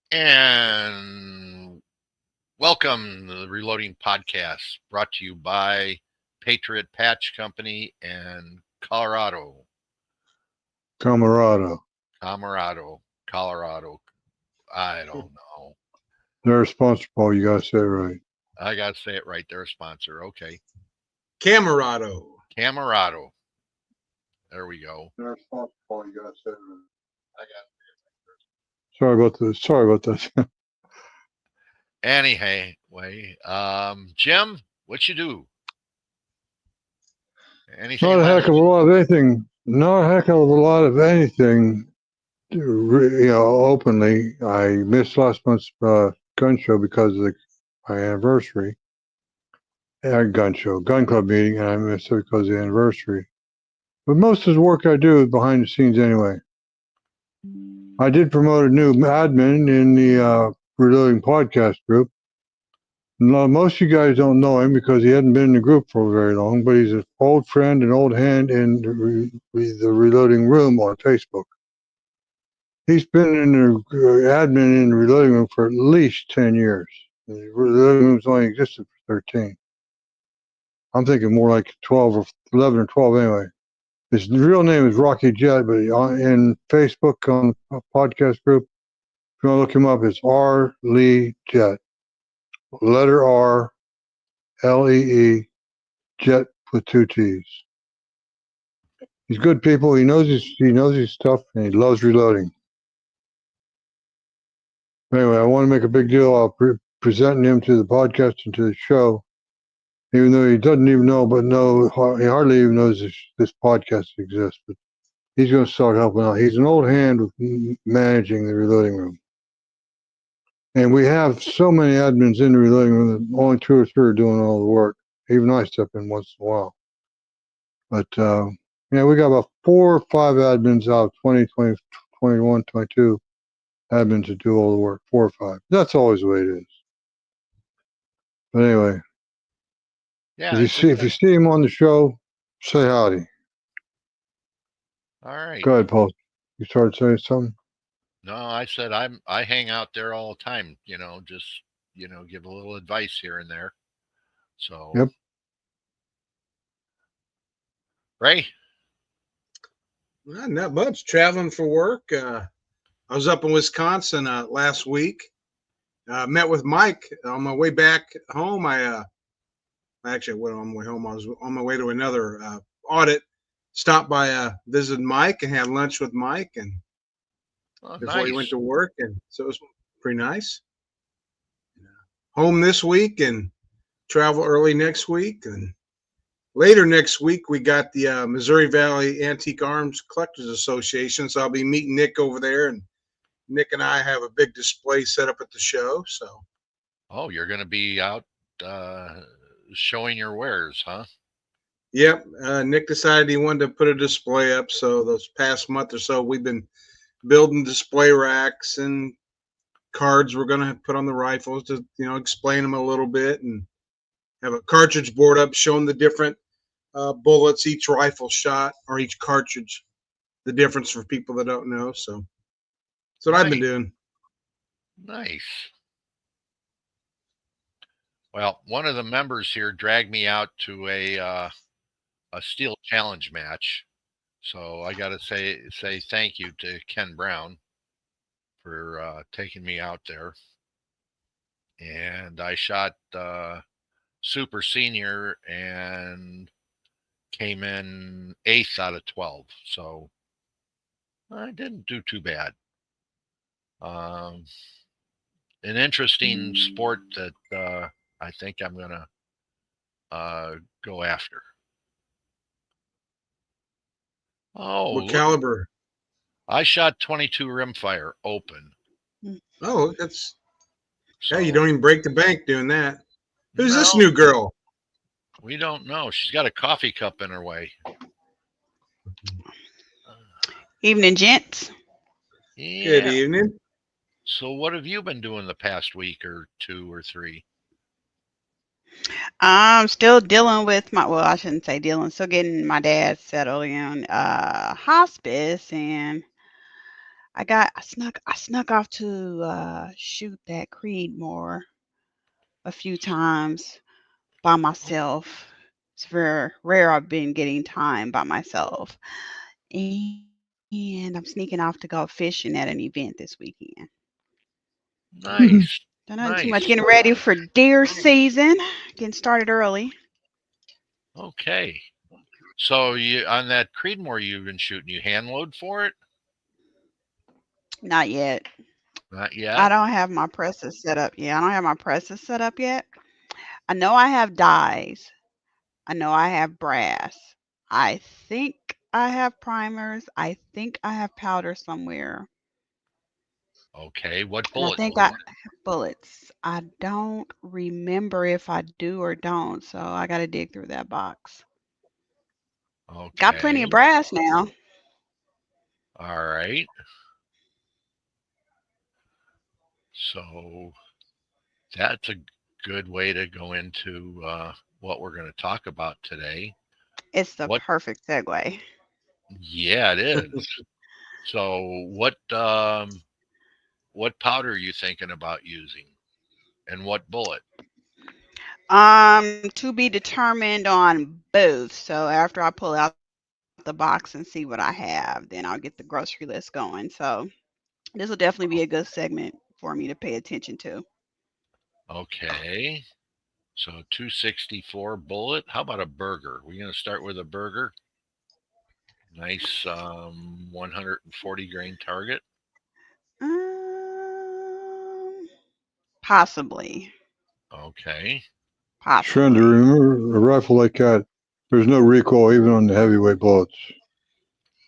And welcome to the Reloading Podcast, brought to you by Patriot Patch Company and Colorado. Camarado. Colorado. I don't know. They're a sponsor, Paul. You gotta say it right. I got to say it right. They're a sponsor. Okay. Camarado. Camarado. There we go. They're a sponsor, Paul. You gotta say it right. I got. Sorry about that. Anyway, Jim, what you do? Anything? Not a heck of a lot of anything. Not a heck of a lot of anything. Openly. I missed last month's gun show because of my anniversary. Gun club meeting, and I missed it because of the anniversary. But most of the work I do is behind the scenes anyway. I did promote a new admin in the Reloading podcast group. Most of you guys don't know him because he hadn't been in the group for very long, but he's an old friend, an old hand in the Reloading room on Facebook. He's been in the admin in the Reloading room for at least 10 years. The Reloading room's only existed for 13. I'm thinking more like 12 or 11 or 12 anyway. His real name is Rocky Jet, but in Facebook on the podcast group, if you want to look him up, it's R. Lee Jet. Letter R, Lee, Jet with 2 T's. He's good people. He knows his stuff, and he loves reloading. Anyway, I want to make a big deal of presenting him to the podcast and to the show, even though he doesn't even know, he hardly even knows this podcast exists. But he's going to start helping out. He's an old hand with managing the Reloading room. And we have so many admins in the Reloading room that only 2 or 3 are doing all the work. Even I step in once in a while. But, we got about 4 or 5 admins out of 20, 21, 22 admins to do all the work. 4 or 5. That's always the way it is. But anyway. Yeah. If you see him on the show, say howdy. All right. Go ahead, Paul. You started saying something? No, I said I hang out there all the time, just give a little advice here and there. So Yep. Ray? Not much. Traveling for work. I was up in Wisconsin last week. Met with Mike on my way back home. I actually went on my way home. I was on my way to another audit. Stopped by, visited Mike and had lunch with Mike, and before he went to work, and so it was pretty nice. Home this week and travel early next week, and later next week we got the Missouri Valley Antique Arms Collectors Association, so I'll be meeting Nick over there, and Nick and I have a big display set up at the show. So, you're going to be out showing your wares, huh? Yep. Nick decided he wanted to put a display up, so those past month or so we've been building display racks and cards we're going to put on the rifles to, explain them a little bit, and have a cartridge board up showing the different bullets each rifle shot, or each cartridge, the difference for people that don't know. So that's what I've been doing. Nice. Well, one of the members here dragged me out to a steel challenge match. So I got to say thank you to Ken Brown for taking me out there. And I shot Super Senior and came in 8th out of 12. So I didn't do too bad. An interesting sport that I think I'm going to go after. Oh, what caliber? I shot 22 rimfire open. Oh, that's you don't even break the bank doing that. Who's this new girl? We don't know. She's got a coffee cup in her way. Evening, gents. Yeah. Good evening. So what have you been doing the past week or 2 or 3? I'm still dealing with I shouldn't say dealing, still getting my dad settled in hospice, and I snuck off to shoot that Creedmoor a few times by myself. It's very rare I've been getting time by myself. And I'm sneaking off to go fishing at an event this weekend. Nice. Don't know too much. Nice. Getting ready for deer season. Getting started early. Okay. So you on that Creedmoor you've been shooting, you hand load for it? Not yet. Not I yet. don't have my presses set up yet. I don't have my presses set up yet. I know I have dyes. I know I have brass. I think I have primers. I think I have powder somewhere. Okay. What And I bullets? think I have bullets. I don't remember if I do or don't, so I got to dig through that box. Got plenty of Okay. brass now. All right. So that's a good way to go into what we're going to talk about today. It's the What? perfect segue. Yeah, it is. So what powder are you thinking about using, and what bullet? To be determined on both. So after I pull out the box and see what I have, then I'll get the grocery list going. So this will definitely be a good segment for me to pay attention to. Okay. So 264 bullet. How about a burger? We're going to start with a burger. Nice 140 grain target. Um, possibly, Okay. Trying to possibly. remember a rifle like that. There's no recoil even on the heavyweight bullets.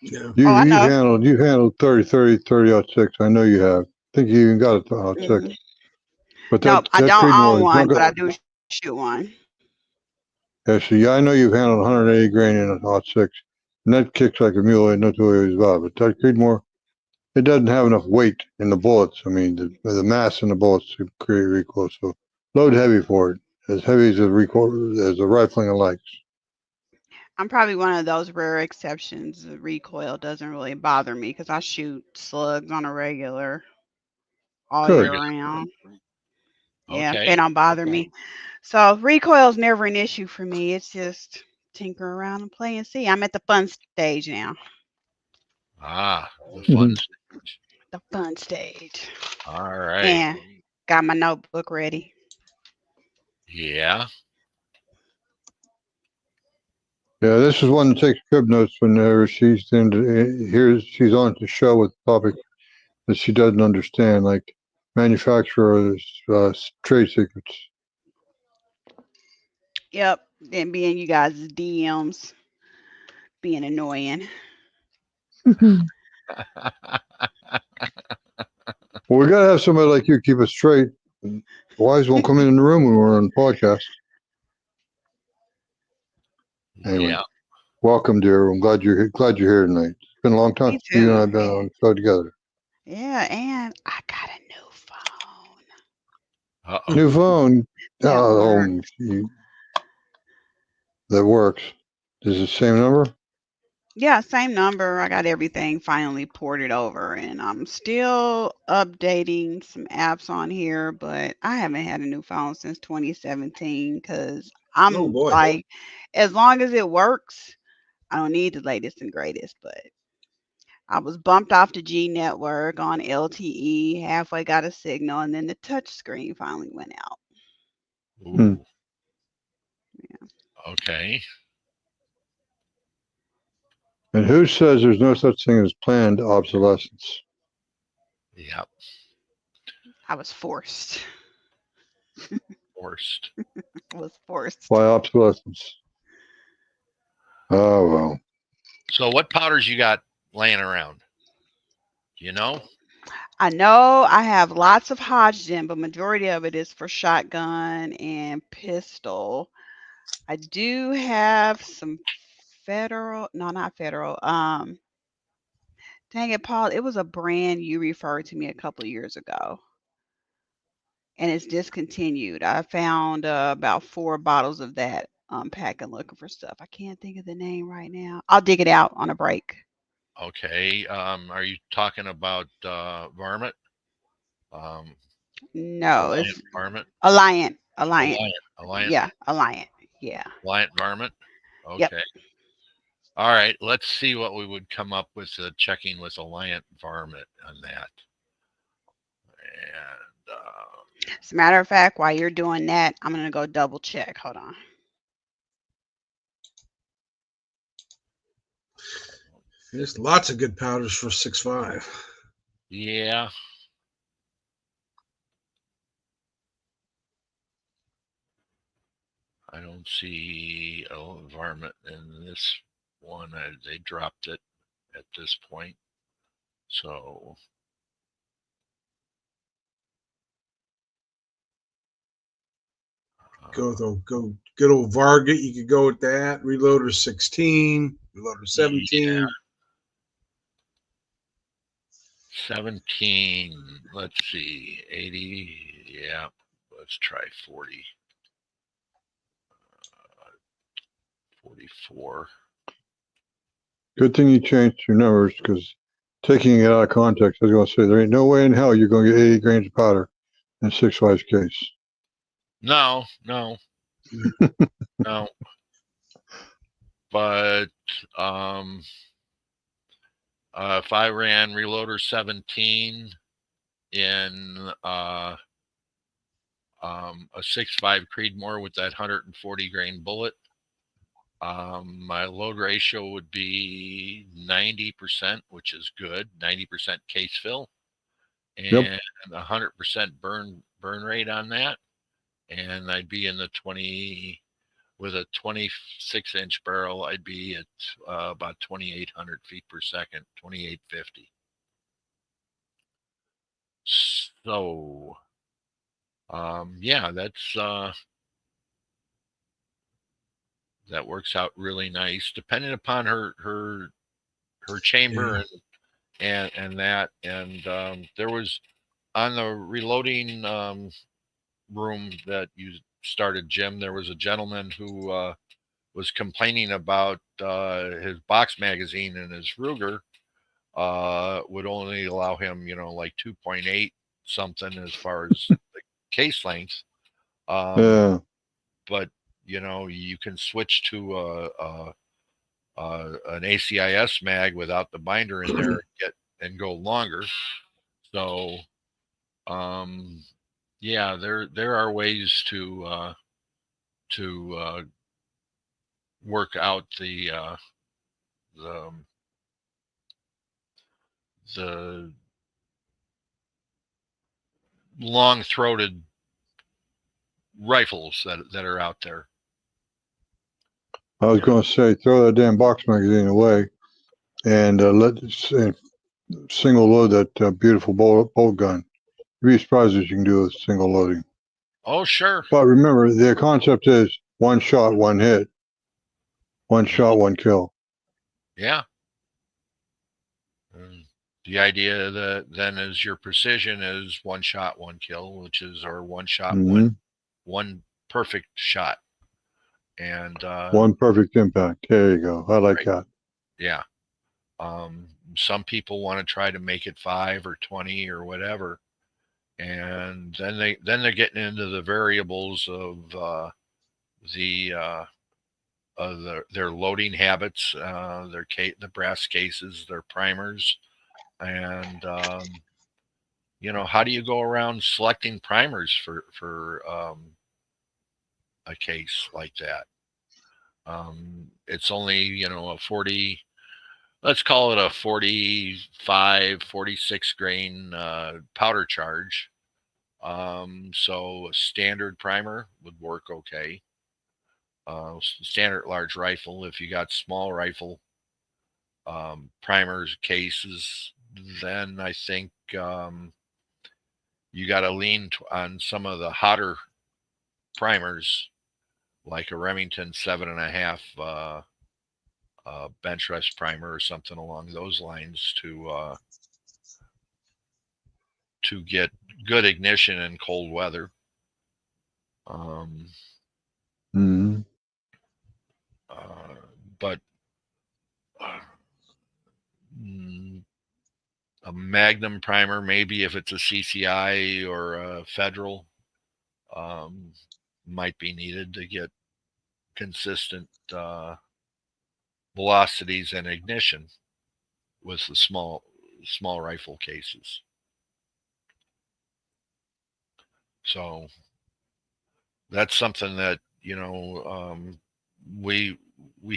Yeah. Oh, I know. You've handled 30-06. I know you have. I think you even got a 06. Hmm. But Nope, I that don't Creedmoor own is not one, but good. I do shoot one. Actually, yeah, I know you've handled 180 grain in a 06. And that kicks like a mule. Ain't no two ways about it. But that Creedmoor, it doesn't have enough weight in the bullets. I mean, the mass in the bullets to create recoil. So load heavy for it. As heavy as the recoil as the rifling likes. I'm probably one of those rare exceptions. The recoil doesn't really bother me because I shoot slugs on a regular all year Good. round. Yeah, they Okay. don't bother me. So recoil's never an issue for me. It's just tinker around and play and see. I'm at the fun stage now. Ah, the fun Mhm. stage. The fun stage. All right. And got my notebook ready. Yeah. Yeah, this is one that takes crib notes whenever she's she's on the show with a topic that she doesn't understand, like manufacturers' trade secrets. Yep. And being you guys' DMs being annoying. Well, we gotta have somebody like you keep us straight. Wise won't come in the room when we're on the podcast. Anyway, Yeah. welcome, dear. I'm glad you're here tonight. It's been a long time Me since you and too. I've been on the show together. Yeah, and I got a new phone Uh-oh. New phone. that works. That works. Is it the same number? Yeah, same number. I got everything finally ported over, and I'm still updating some apps on here, but I haven't had a new phone since 2017 because Oh I'm boy. like, as long as it works, I don't need the latest and greatest. But I was bumped off the G network on LTE, halfway got a signal, and then the touch screen finally went out. Hmm. Ooh. Okay. And who says there's no such thing as planned obsolescence? Yep. I was forced. Forced. Was forced. Why obsolescence? Oh well. So what powders you got laying around? Do you know? I know I have lots of Hodgdon, but majority of it is for shotgun and pistol. I do have some federal, no, not federal. Dang it, Paul, it was a brand you referred to me a couple of years ago, and it's discontinued. I found about 4 bottles of that unpacking looking for stuff. I can't think of the name right now. I'll dig it out on a break. Okay. Are you talking about varmint? No, Alliant it's varmint? Alliant. Alliant Yeah, Alliant. Yeah. varmint? Yep. Okay. All right. Let's see what we would come up with checking with Alliant varmint on that. And As a matter of fact, while you're doing that, I'm gonna go double check. Hold on. There's lots of good powders for 6.5. yeah. I don't see varmint in this one. They dropped it at this point. So Go good old Varget. You could go with that. Reloader 16, Reloader 17. 17. Let's see. 80. Yeah. Let's try 40. 44. Good thing you changed your numbers, because taking it out of context, I was going to say there ain't no way in hell you're going to get 80 grains of powder in a 6.5 case. No. No. But if I ran Reloader 17 in a 6.5 Creedmoor with that 140 grain bullet, my load ratio would be 90%, which is good. 90% case fill, and 100% burn rate on that. And I'd be in the 20 with a 26-inch barrel. I'd be at about 2,800 feet per second, 2,850. So, yeah, that's that works out really nice, depending upon her chamber and that. And there was on the reloading room that you started, Jim. There was a gentleman who was complaining about his box magazine and his Ruger would only allow him, like 2.8 something as far as the case length. Yeah. But you can switch to an ACIS mag without the binder in there and go longer. So, yeah, there are ways to work out the long-throated rifles that are out there. I was going to say, throw that damn box magazine away and single load that beautiful bolt gun. You'd be surprised what you can do with single loading. Oh, sure. But remember, the concept is one shot, one hit. One shot, one kill. Yeah. The idea that then is your precision is one shot, one kill, which is our one shot, one perfect shot. And one perfect impact. There you go. I like that. Yeah. Some people want to try to make it 5 or 20 or whatever, and then they're getting into the variables of their loading habits, the brass cases, their primers, and how do you go around selecting primers for a case like that? It's only a 40. Let's call it a 45, 46 grain powder charge. So a standard primer would work okay. Standard large rifle. If you got small rifle primers, cases, then I think you got to lean on some of the hotter primers, like a Remington 7.5 bench rest primer or something along those lines to get good ignition in cold weather. But Magnum primer, maybe if it's a CCI or a Federal, might be needed to get consistent velocities and ignition with the small rifle cases. So that's something that, you know, we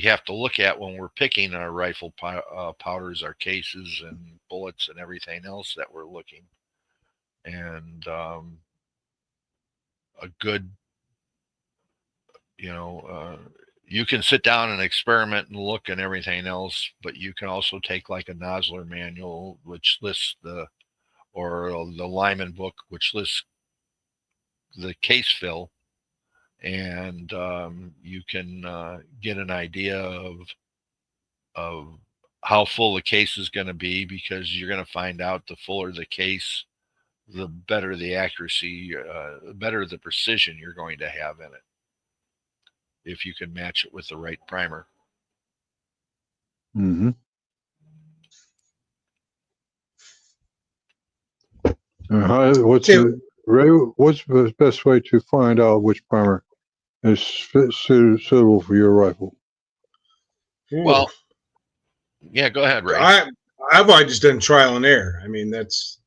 have to look at when we're picking our rifle powders, our cases and bullets and everything else that we're looking. And a good, you know, you can sit down and experiment and look and everything else, but you can also take like a Nosler manual, which lists or the Lyman book, which lists the case fill, and you can get an idea of how full the case is going to be, because you're going to find out the fuller the case, the better the accuracy, the better the precision you're going to have in it, if you can match it with the right primer. Mm-hmm. What's the best way to find out which primer is suitable for your rifle? Well, yeah, go ahead, Ray. I've always just done trial and error. I mean, that's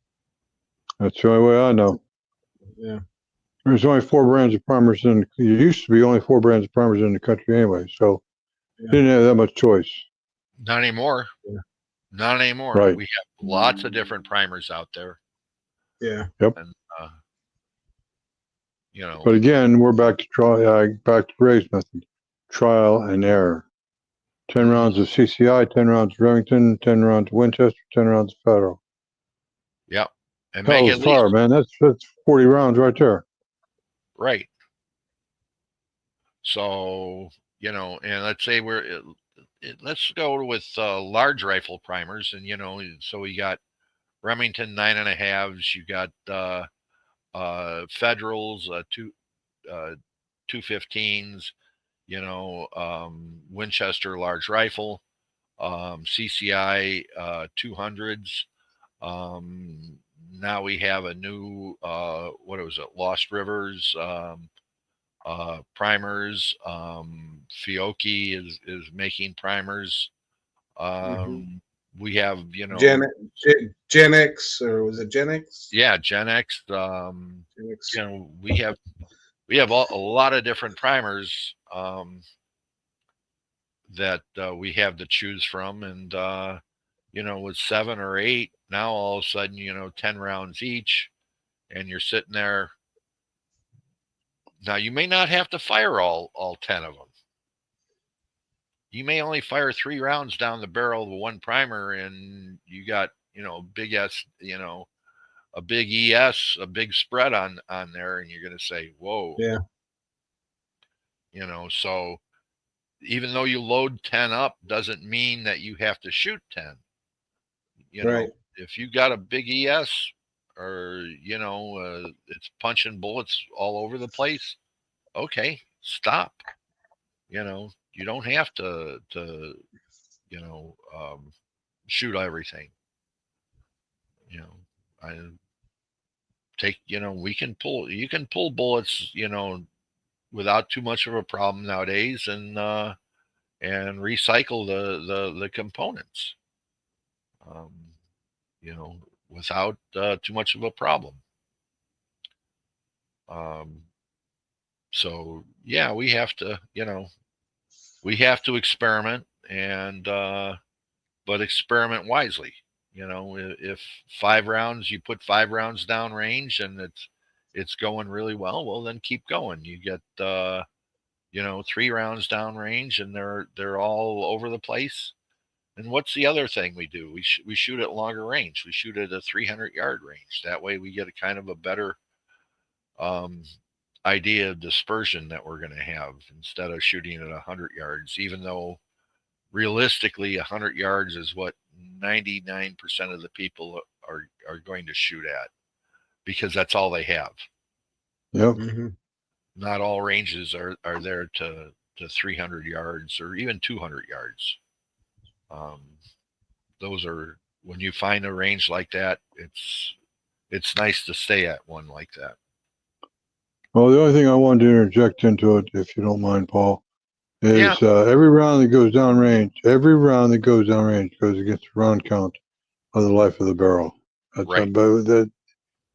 the only way I know. Yeah. There's only 4 brands of primers there used to be only 4 brands of primers in the country anyway, so you didn't have that much choice. Not anymore. Yeah. Not anymore. Right. We have lots of different primers out there. Yeah. Yep. And, you know. But again, we're back to back to Ray's method. Trial and error. 10 rounds of CCI, 10 rounds of Remington, 10 rounds of Winchester, 10 rounds of Federal. Yep. And Hell, make it fire, man. That's 40 rounds right there. Right. So, you know, and let's say let's go with large rifle primers, and, you know, so we got Remington 9.5s, you got Federals, 215s, you know, Winchester large rifle, CCI 200s. Now we have a new what was it, Lost Rivers primers. Fiocchi is making primers. We have, you know, Gen X, or was it Gen X? Yeah, Gen X. Gen X. You know, we have a lot of different primers that we have to choose from, and you know, with 7 or 8, now all of a sudden, you know, 10 rounds each, and you're sitting there. Now you may not have to fire all 10 of them. You may only fire 3 rounds down the barrel of one primer, and you got, you know, big S, you know, a big ES, a big spread on there, and you're going to say, whoa. Yeah. You know, so even though you load 10 up doesn't mean that you have to shoot 10. You know, right. If you got a big ES, or, you know, it's punching bullets all over the place, okay, stop. You know, you don't have to you know, shoot everything. You know, I take, you know, you can pull bullets, you know, without too much of a problem nowadays, and recycle the components, you know, without too much of a problem. So yeah, we have to, you know, experiment, and but experiment wisely. You know, if 5 rounds, you put 5 rounds down range, and it's going really well then keep going. You get you know, 3 rounds down range, and they're all over the place. And what's the other thing we do? We shoot at longer range. We shoot at a 300-yard range. That way we get a kind of a better idea of dispersion that we're going to have, instead of shooting at 100 yards, even though realistically 100 yards is what 99% of the people are going to shoot at, because that's all they have. Yep. Not all ranges are there to 300 yards or even 200 yards. Those are when you find a range like that, it's nice to stay at one like that. Well, the only thing I wanted to interject into it, if you don't mind, Paul, is every round that goes downrange, goes against the round count of the life of the barrel. That's Right. that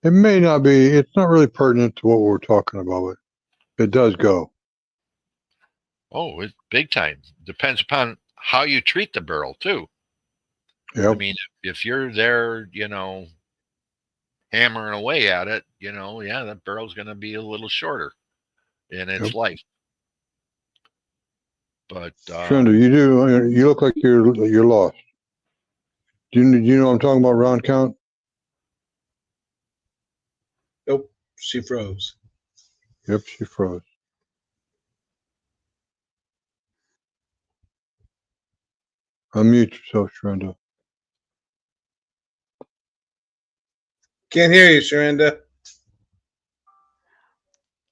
it may not be. It's not really pertinent to what we're talking about, but it does go. Oh, it's big time. Depends upon how you treat the barrel too. Yep. I mean, if you're there, hammering away at it, that barrel's going to be a little shorter in its life. But Trenda, you look like you're lost. Do you know what I'm talking about? Round count? Nope, she froze. Yep, she froze. Unmute yourself, Trenda. Can't hear you, Sharinda.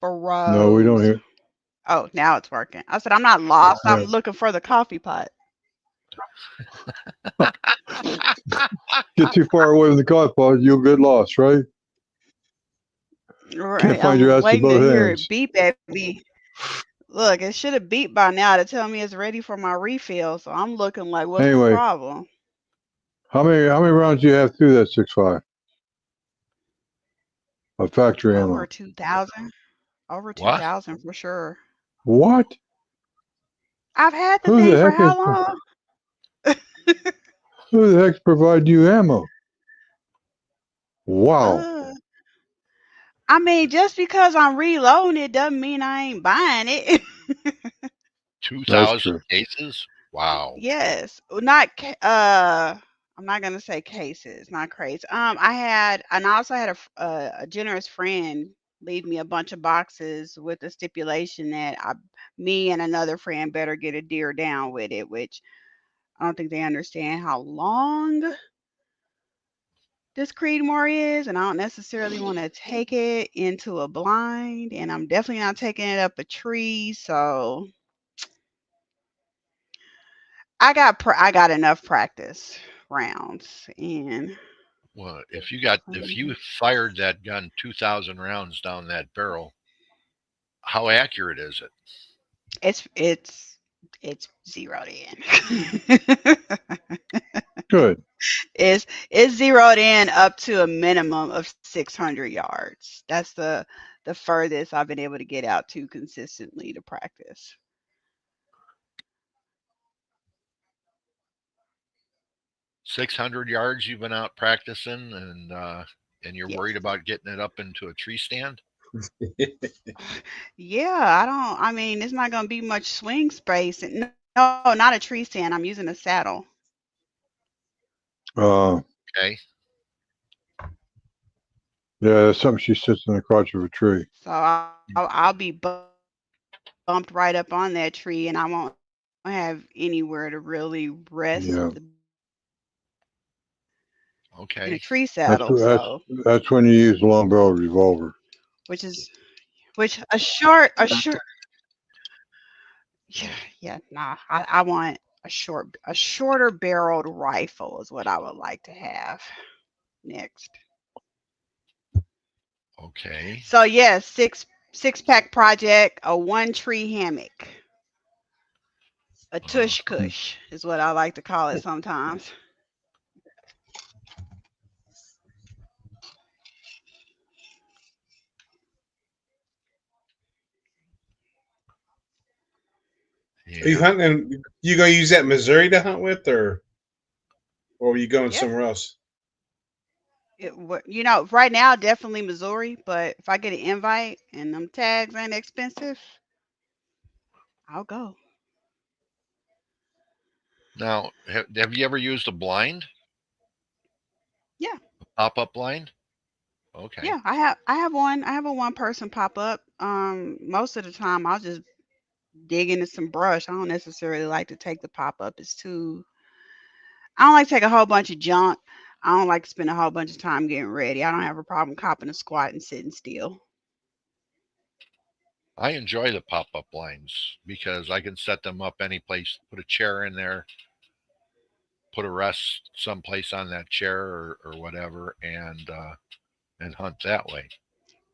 Froze. No, we don't hear. Oh, now it's working. I said I'm not lost. I'm looking for the coffee pot. Get too far away from the coffee pot, you'll get lost, right? Right. Can't find your ass with both hear hands. it beep at me. Look, it should have beeped by now to tell me it's ready for my refill. So I'm looking like, what's the problem? How many rounds do you have through that 6.5? Of factory ammo? Over 2,000. Over 2,000 for sure. What? I've had the thing for how long? Who the heck provided you ammo? Wow. I mean, just because I'm reloading it doesn't mean I ain't buying it. 2,000 cases? Wow. Yes. Not I'm not gonna say cases, not crates. I also had a generous friend leave me a bunch of boxes with the stipulation that me and another friend better get a deer down with it, which I don't think they understand how long this Creedmoor is, and I don't necessarily want to take it into a blind, and I'm definitely not taking it up a tree, so I got enough practice rounds, and well, if you fired that gun 2,000 rounds down that barrel, how accurate is it? It's zeroed in. Good. It's zeroed in up to a minimum of 600 yards. That's the furthest I've been able to get out to consistently to practice. 600 yards you've been out practicing, and you're worried about getting it up into a tree stand? Yeah, I mean, it's not going to be much swing space. No, not a tree stand. I'm using a saddle. Okay. Yeah, that's something she sits in the crotch of a tree. So I'll be bumped right up on that tree, and I won't have anywhere to really rest. Yeah. Okay. In a tree saddle. That's when you use a long barrel revolver. Which a short. Yeah, nah. I want a shorter barreled rifle is what I would like to have next. Okay. So yeah, six pack project, a one tree hammock. A tush kush is what I like to call it sometimes. Are you hunting? You gonna use that Missouri to hunt with, or are you going somewhere else? Right now definitely Missouri, but if I get an invite and them tags ain't expensive, I'll go. Now, have you ever used a blind? Yeah. A pop-up blind? Okay. Yeah, I have one. I have a one person pop up. Most of the time I'll just dig into some brush. I don't necessarily like to take the pop up. I don't like to take a whole bunch of junk. I don't like to spend a whole bunch of time getting ready. I don't have a problem copping a squat and sitting still. I enjoy the pop-up blinds because I can set them up any place, put a chair in there, put a rest someplace on that chair or whatever, and hunt that way.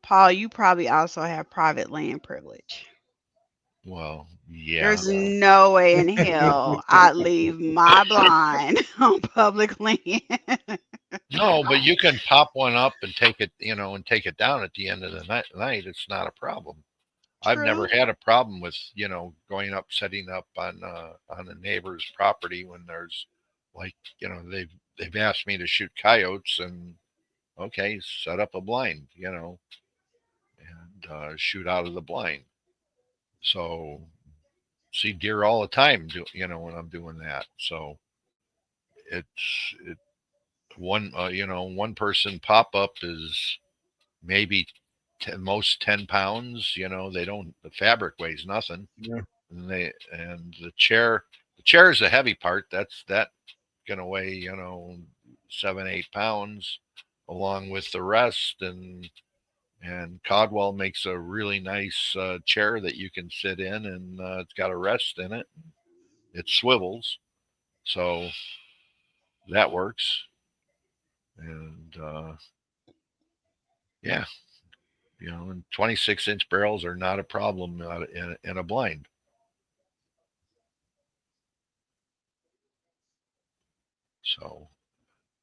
Paul, you probably also have private land privilege. Well, yeah. There's no way in hell I'd leave my blind on public land. No, but you can pop one up and take it, and take it down at the end of the night. It's not a problem. I've never True. had a problem with, going up, setting up on a neighbor's property when there's like, they've asked me to shoot coyotes, and okay, set up a blind, and shoot out of the blind. So see deer all the time, when I'm doing that. So it one person pop up is maybe most 10 pounds. They don't, the fabric weighs nothing. Yeah. And the chair is the heavy part. That's gonna weigh 7-8 pounds along with the rest. And Codwell makes a really nice chair that you can sit in, and it's got a rest in it. It swivels, so that works. And yeah, and 26-inch barrels are not a problem in a blind. So,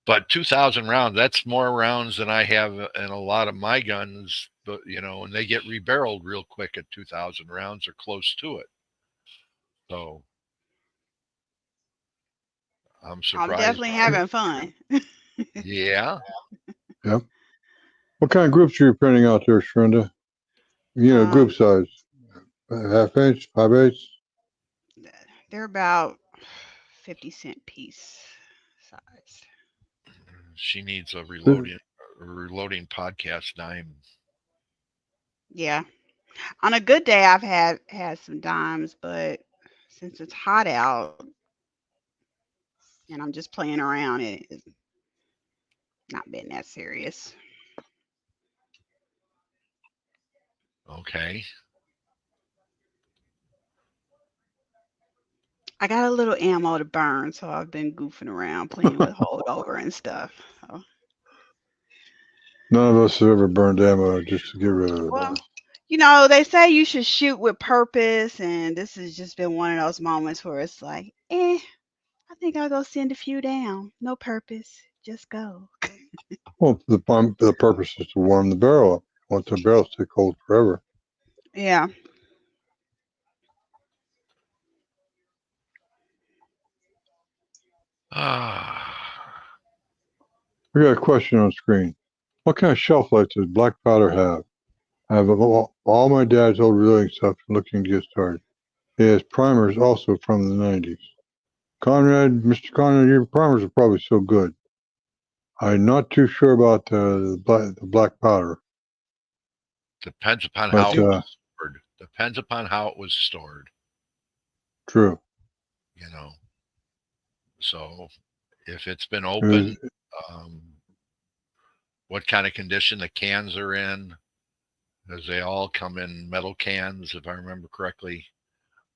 but 2,000 rounds, that's more rounds than I have in a lot of my guns, but and they get rebarreled real quick at 2,000 rounds or close to it. So I'm surprised. I'm definitely having fun. Yeah. Yep. What kind of groups are you printing out there, Shrinda? Group size. Half inch, 5/8? They're about 50-cent piece size. She needs a reloading podcast dime. Yeah. On a good day, I've had some dimes, but since it's hot out and I'm just playing around, it's not been that serious. Okay. I got a little ammo to burn, so I've been goofing around playing with holdover and stuff. So. None of us have ever burned ammo just to get rid of it. Well, they say you should shoot with purpose, and this has just been one of those moments where it's like, I think I'll go send a few down. No purpose, just go. Well, the purpose is to warm the barrel up. Want the barrel to stay cold forever. Yeah. We got a question on screen. What kind of shelf life does black powder have? I have all my dad's old reloading stuff looking to get started. He has primers also from the 90s. Mr. Conrad, your primers are probably so good. I'm not too sure about the black powder. Depends upon how it was stored. Depends upon how it was stored. True. So if it's been open, what kind of condition the cans are in, because they all come in metal cans, if I remember correctly.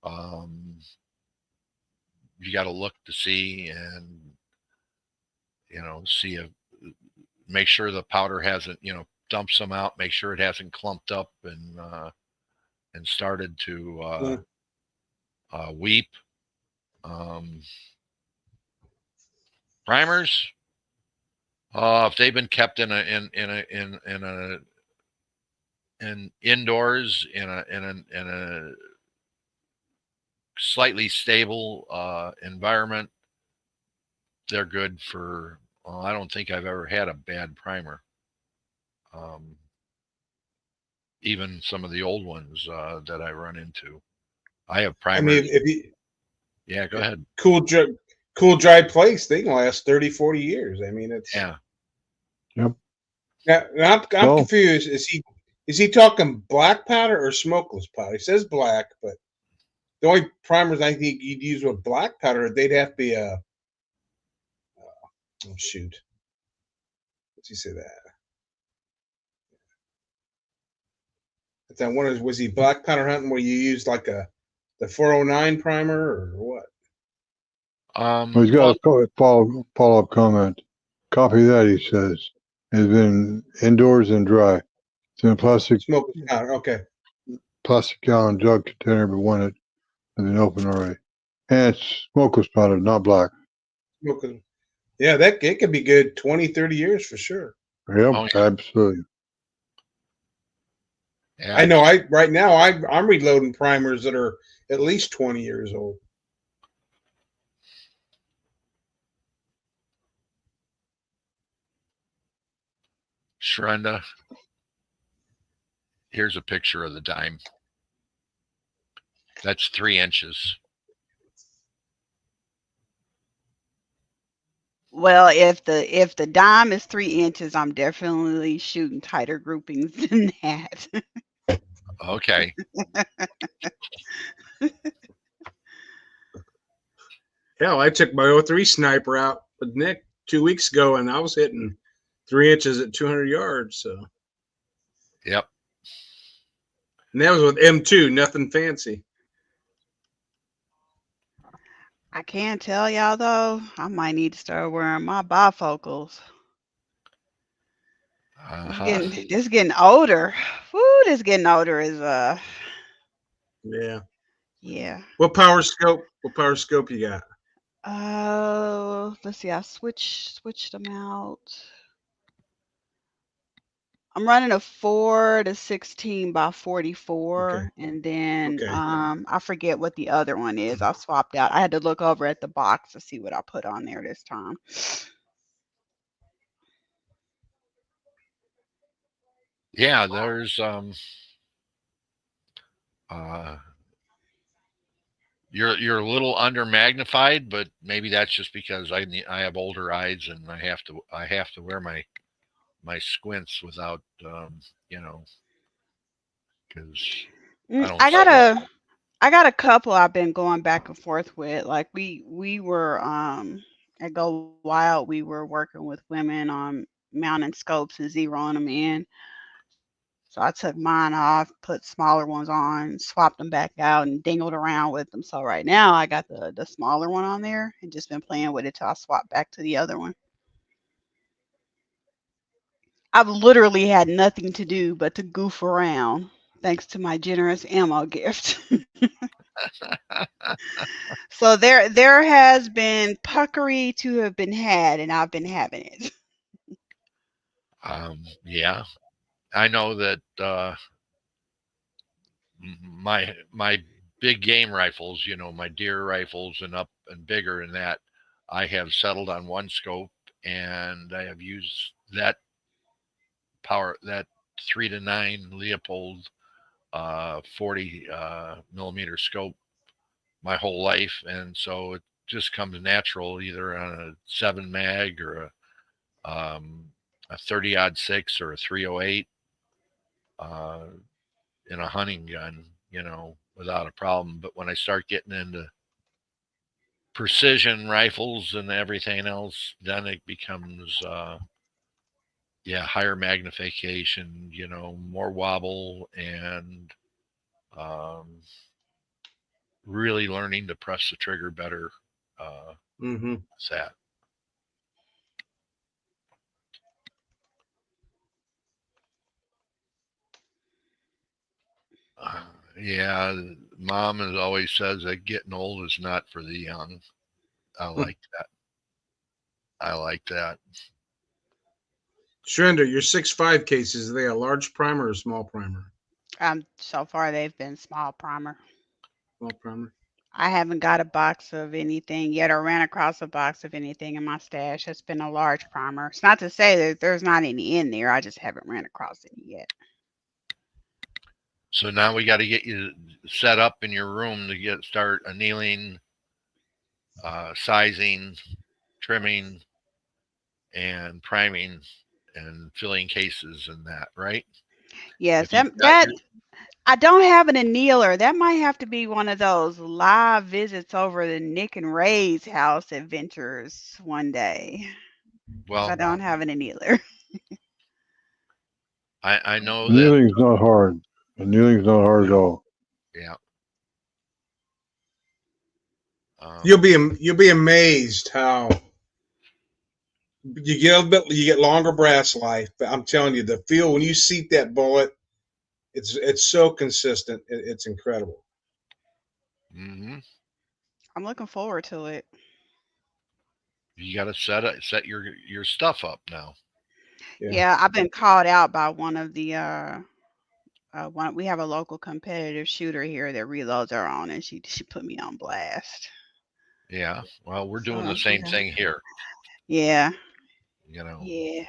You got to look to see and, make sure the powder hasn't, dump some out, make sure it hasn't clumped up and started to weep. Primers, if they've been kept in indoors in a slightly stable environment, they're good for. Well, I don't think I've ever had a bad primer. Even some of the old ones that I run into, I have primers. I mean, yeah, go ahead. Cool, dry place, they can last 30, 40 years. I mean, it's yeah. Yep. Now I'm confused. Is he talking black powder or smokeless powder? He says black, but the only primers I think you'd use with black powder, they'd have to be oh shoot. What's he say that? But then was he black powder hunting where you used like the 409 primer or what? Well, he's got a follow-up comment. Copy that, he says. It's been indoors and dry. It's in a plastic Smokeless powder. Okay. gallon jug container, but one that has been open already. And it's smokeless powder, not black. Smokeless. Yeah, it could be good 20, 30 years for sure. Yep, Oh, yeah. absolutely. Yeah, I know. Right now I'm reloading primers that are at least 20 years old. Shrenda, here's a picture of the dime. That's 3 inches. Well, if the dime is 3 inches, I'm definitely shooting tighter groupings than that. Okay. Hell, I took my 03 sniper out with Nick 2 weeks ago, and I was hitting 3 inches at 200 yards. So, Yep. and that was with M2, nothing fancy. I can tell y'all though, I might need to start wearing my bifocals. This getting older. Woo, this getting older is Yeah. yeah. What power scope you got? Let's see. I switched them out. I'm running a 4 to 16 by 44, and then Okay. I forget what the other one is. I swapped out. I had to look over at the box to see what I put on there this time. Yeah, there's you're a little under magnified, but maybe that's just because I have older eyes and I have to wear my squints without you know, because I got a couple I've been going back and forth with. Like we were at Go Wild, we were working with women on mounting scopes and zeroing them in. So I took mine off, put smaller ones on, swapped them back out, and dingled around with them. So right now I got the smaller one on there and just been playing with it till I swap back to the other one. I've literally had nothing to do but to goof around thanks to my generous ammo gift. So there has been puckery to have been had, and I've been having it. yeah, I know that my big game rifles, you know, my deer rifles and up and bigger than that, I have settled on one scope, and I have used that 3 to 9 Leopold 40 millimeter scope my whole life, and so it just comes natural either on a 7 mag or a 30-06 or a 308 in a hunting gun, you know, without a problem. But when I start getting into precision rifles and everything else, then it becomes higher magnification, you know, more wobble, and really learning to press the trigger better. That's that. Yeah, mom always says that getting old is not for the young. I like that. I like that. Shrender, your 6.5 cases, are they a large primer or small primer? So far they've been small primer. Small primer. I haven't got a box of anything yet or ran across a box of anything in my stash. It's been a large primer. It's not to say that there's not any in there. I just haven't ran across any yet. So now we got to get you set up in your room to start annealing, sizing, trimming, and priming, and filling cases and that, right? Yes, that I don't have an annealer. That might have to be one of those live visits over to Nick and Ray's house adventures one day. Well, I don't have an annealer. I know Annealing's not hard. Annealing's not hard at all. Yeah. You'll be amazed how you get longer brass life. But I'm telling you, the feel when you seat that bullet, it's so consistent. It's incredible. hmm I'm looking forward to it. You got to set your stuff up now. Yeah, I've been called out by one of the we have a local competitive shooter here that reloads her own, and she put me on blast. Yeah. Well, we're doing the So, same yeah. thing here. Yeah. You know, Yeah.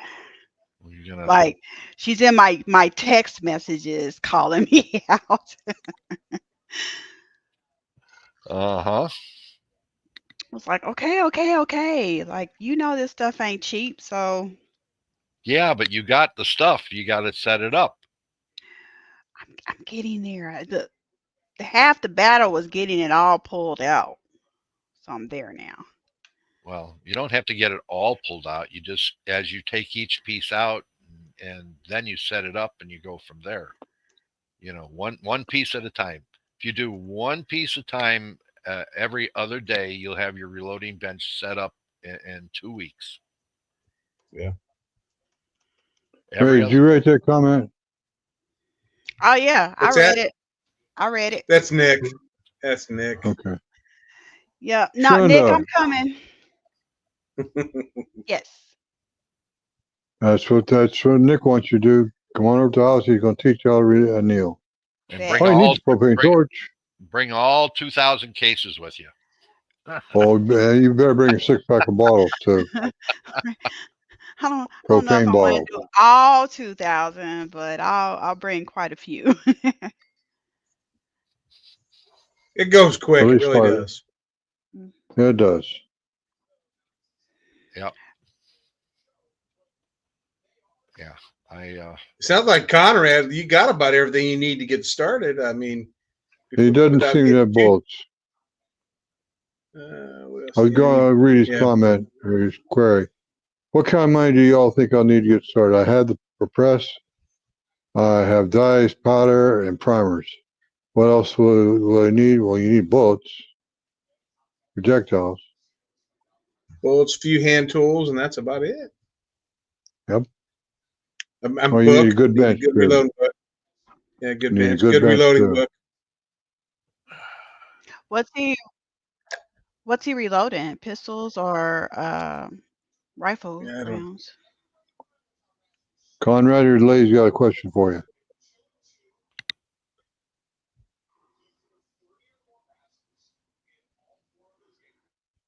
you're gonna. Like she's in my text messages calling me out. Uh-huh. I was like, okay. Like, this stuff ain't cheap, so Yeah, but you got the stuff. You got to set it up. I'm getting there. The half the battle was getting it all pulled out. So I'm there now. Well, you don't have to get it all pulled out. You just, as you take each piece out, and then you set it up, and you go from there. One piece at a time. If you do one piece at a time every other day, you'll have your reloading bench set up in 2 weeks. Yeah. Ray, did you write that comment? Oh yeah, I read it. That's Nick. Okay. Yeah. No, Nick, Shonda. I'm coming. Yes. That's what Nick wants you to do. Come on over to the house. He's going to teach you how to read Anneal. And Bet. Oh, you need the propane torch. Bring all 2,000 cases with you. Oh, man, you better bring a 6-pack of bottles too. I don't know if Propane I want bottles. to do all 2,000, but I'll bring quite a few. It goes quick. At It least really 5. does. Yeah, it does. Yep. Yeah. Sounds like Conrad, you got about everything you need to get started. I mean, He doesn't seem to have bullets. I was going to read his comment or his query. What kind of money do y'all think I'll need to get started? I have the press. I have dyes, powder, and primers. What else will I need? Well, you need bullets, projectiles. Bullets, few hand tools, and that's about it. Yep. You need a good bench. Good reloading book. Yeah, good bench. Good bench reloading book. What's he reloading? Pistols or rifle rounds? Conrad or Lay's got a question for you.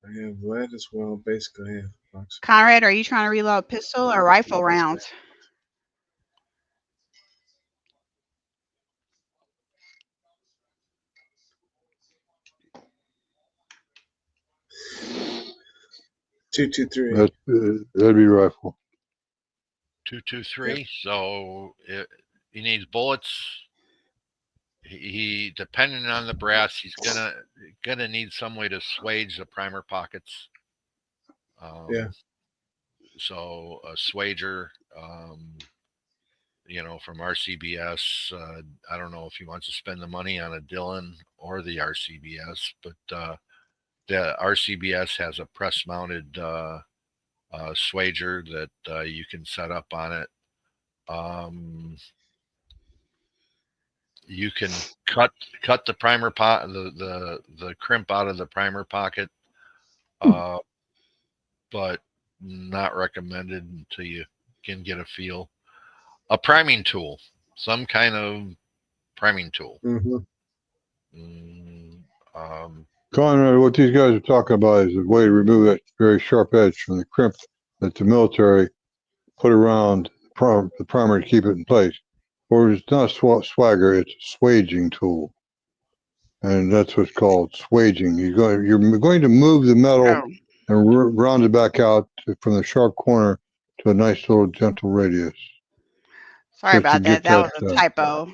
I have lead as well, basically. Conrad, are you trying to reload pistol or rifle rounds? Two, 3. That'd be rifle. 223. Yep. So he needs bullets. He depending on the brass, he's gonna need some way to swage the primer pockets. So a swager, from RCBS. I don't know if he wants to spend the money on a Dillon or the RCBS, but the RCBS has a press-mounted swager that you can set up on it. You can cut the primer the crimp out of the primer pocket, but not recommended until you can get a feel. A priming tool, some kind of priming tool. Conrad, what these guys are talking about is a way to remove that very sharp edge from the crimp that the military put around the primer to keep it in place. Or it's not swagger, it's a swaging tool. And that's what's called swaging. You're going to move the metal and round it back out from the sharp corner to a nice little gentle radius. Sorry about that. That was a typo.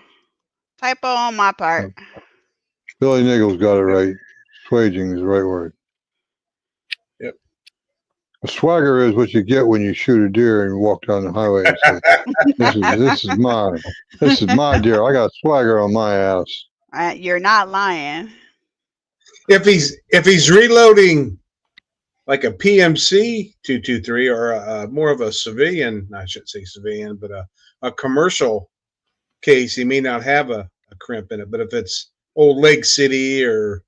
Typo on my part. Billy Nichols got it right. Swaging is the right word. Yep. A swagger is what you get when you shoot a deer and walk down the highway and say, "This is mine. This is my deer. I got swagger on my ass." You're not lying. if he's reloading like a PMC 223 or more of a civilian, I shouldn't say civilian, but a commercial case, he may not have a crimp in it. But if it's old Lake City or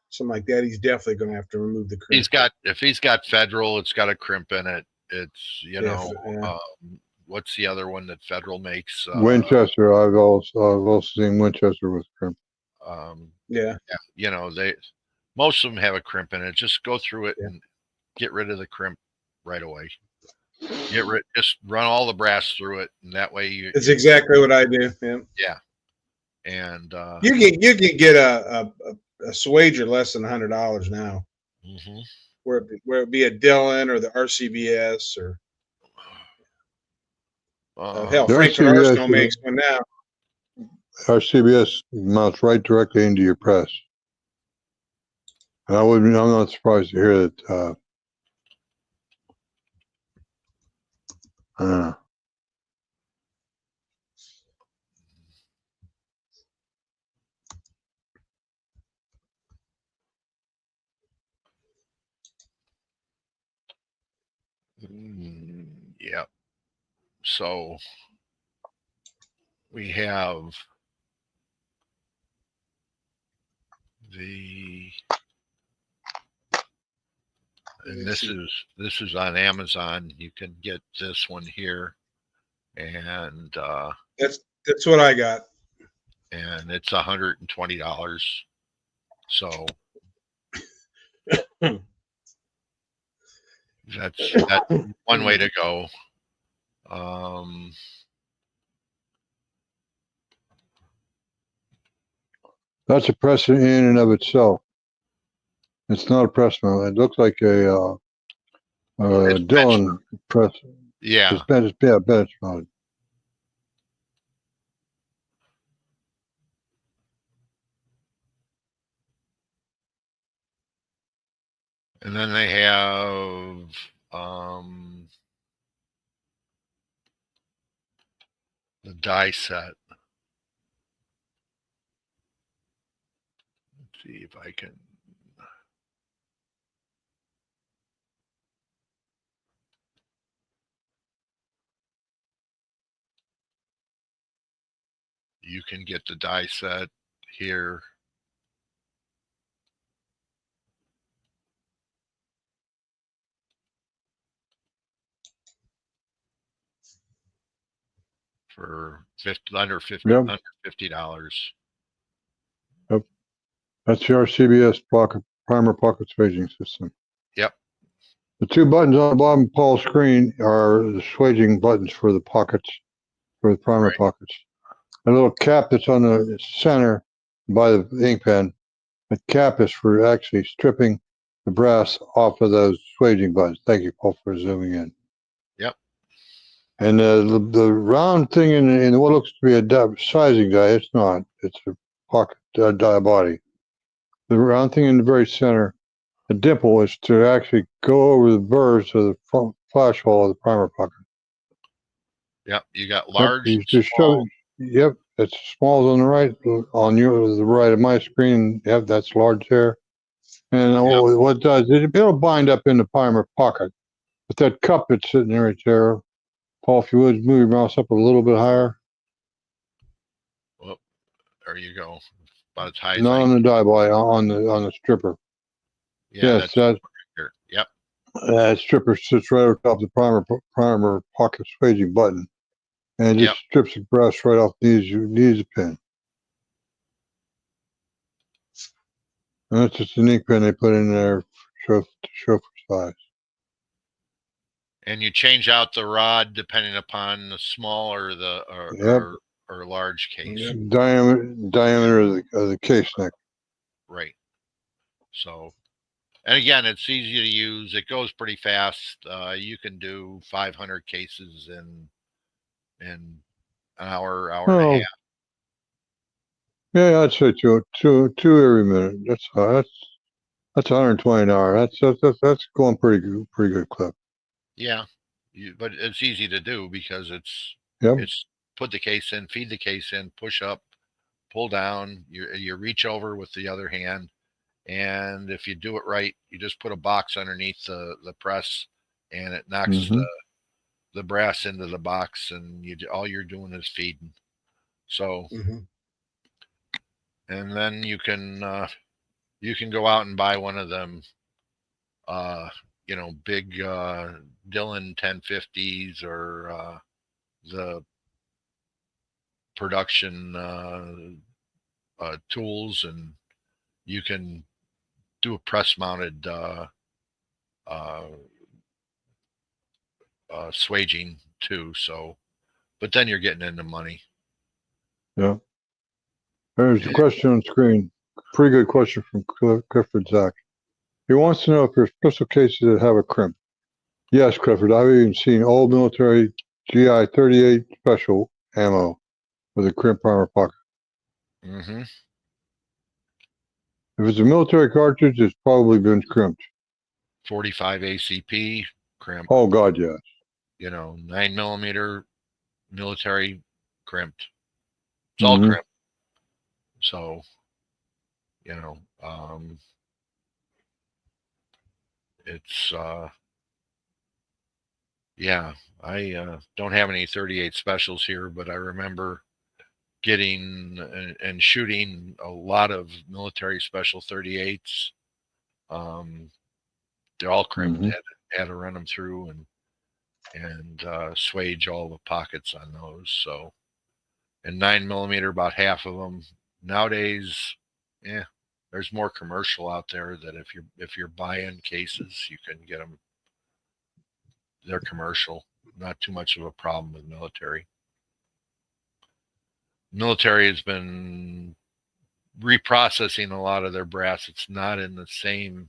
something like that, he's definitely going to have to remove the crimp. If he's got Federal, it's got a crimp in it. It's Yeah. What's the other one that Federal makes? Winchester. I've also seen Winchester with crimp. Yeah. Most of them have a crimp in it. Just go through it and get rid of the crimp right away. Just run all the brass through it, and that way It's exactly what I do. Yeah. And you can get a Swager less than $100 now. Mm-hmm. Where it be a Dillon or the RCBS or hell, Frankfurt Arsenal makes one now. RCBS mounts right directly into your press. And I'm not surprised to hear that. Yeah. So we have and this is on Amazon. You can get this one here, and that's what I got, and it's $120. So that's one way to go. That's a press in and of itself. It's not a press mount. It looks like a Dillon press. Yeah. It's bench mounted. And then they have the die set. Let's see if I can. You can get the die set here. For under $50. Yep. That's the RCBS primer pocket swaging system. Yep. The two buttons on the bottom of Paul's screen are the swaging buttons for the pockets, for the primer pockets. A little cap that's on the center by the ink pen. The cap is for actually stripping the brass off of those swaging buttons. Thank you, Paul, for zooming in. Yep. And the round thing in what looks to be a sizing die, it's not. It's a pocket die body. The round thing in the very center, the dimple, is to actually go over the burrs of the flash hole of the primer pocket. Yep. You got large. Yep. It's small on the right, the right of my screen. Yep, that's large there. And what it does, it'll bind up in the primer pocket. But that cup that's sitting right there, Paul, if you would move your mouse up a little bit higher. Well, there you go. About as high as Not on the die body, on the stripper. Yeah, yes, that. Yep. That stripper sits right over top of the primer pocket swaging button, and it just strips the brass right off the pin. And that's just an ink pen they put in there to show for size. And you change out the rod depending upon the small or the or large case. Diameter of the case neck. Right. So, and again, it's easy to use. It goes pretty fast. You can do 500 cases in an hour and a half. Yeah, I'd say two every minute. That's 120 an hour. That's going pretty good clip. Yeah, but it's easy to do because it's put the case in, feed the case in, push up, pull down. You reach over with the other hand, and if you do it right, you just put a box underneath the press, and it knocks Mhm. the brass into the box, and all you're doing is feeding. So, Mm-hmm. and then you can go out and buy one of them, big Dillon 1050s, or the production tools, and you can do a press mounted uh, swaging too. So, but then you're getting into money. Yeah. There's a question on screen. Pretty good question from Clifford Zach. He wants to know if there's pistol cases that have a crimp. Yes, Clifford. I've even seen old military GI 38 special ammo with a crimp armor pocket. Mm-hmm. If it's a military cartridge, it's probably been crimped. 45 ACP crimp. Oh God, yes. 9mm military crimped. It's all Mhm. crimped. So, it's yeah. I don't have any 38 specials here, but I remember getting and shooting a lot of military special 38s. They're all crimped. Mhm. Had to run them through and swage all the pockets on those. So, and 9mm, about half of them. Nowadays, yeah, there's more commercial out there that if you're buying cases, you can get them. They're commercial. Not too much of a problem with military. Military has been reprocessing a lot of their brass. It's not in the same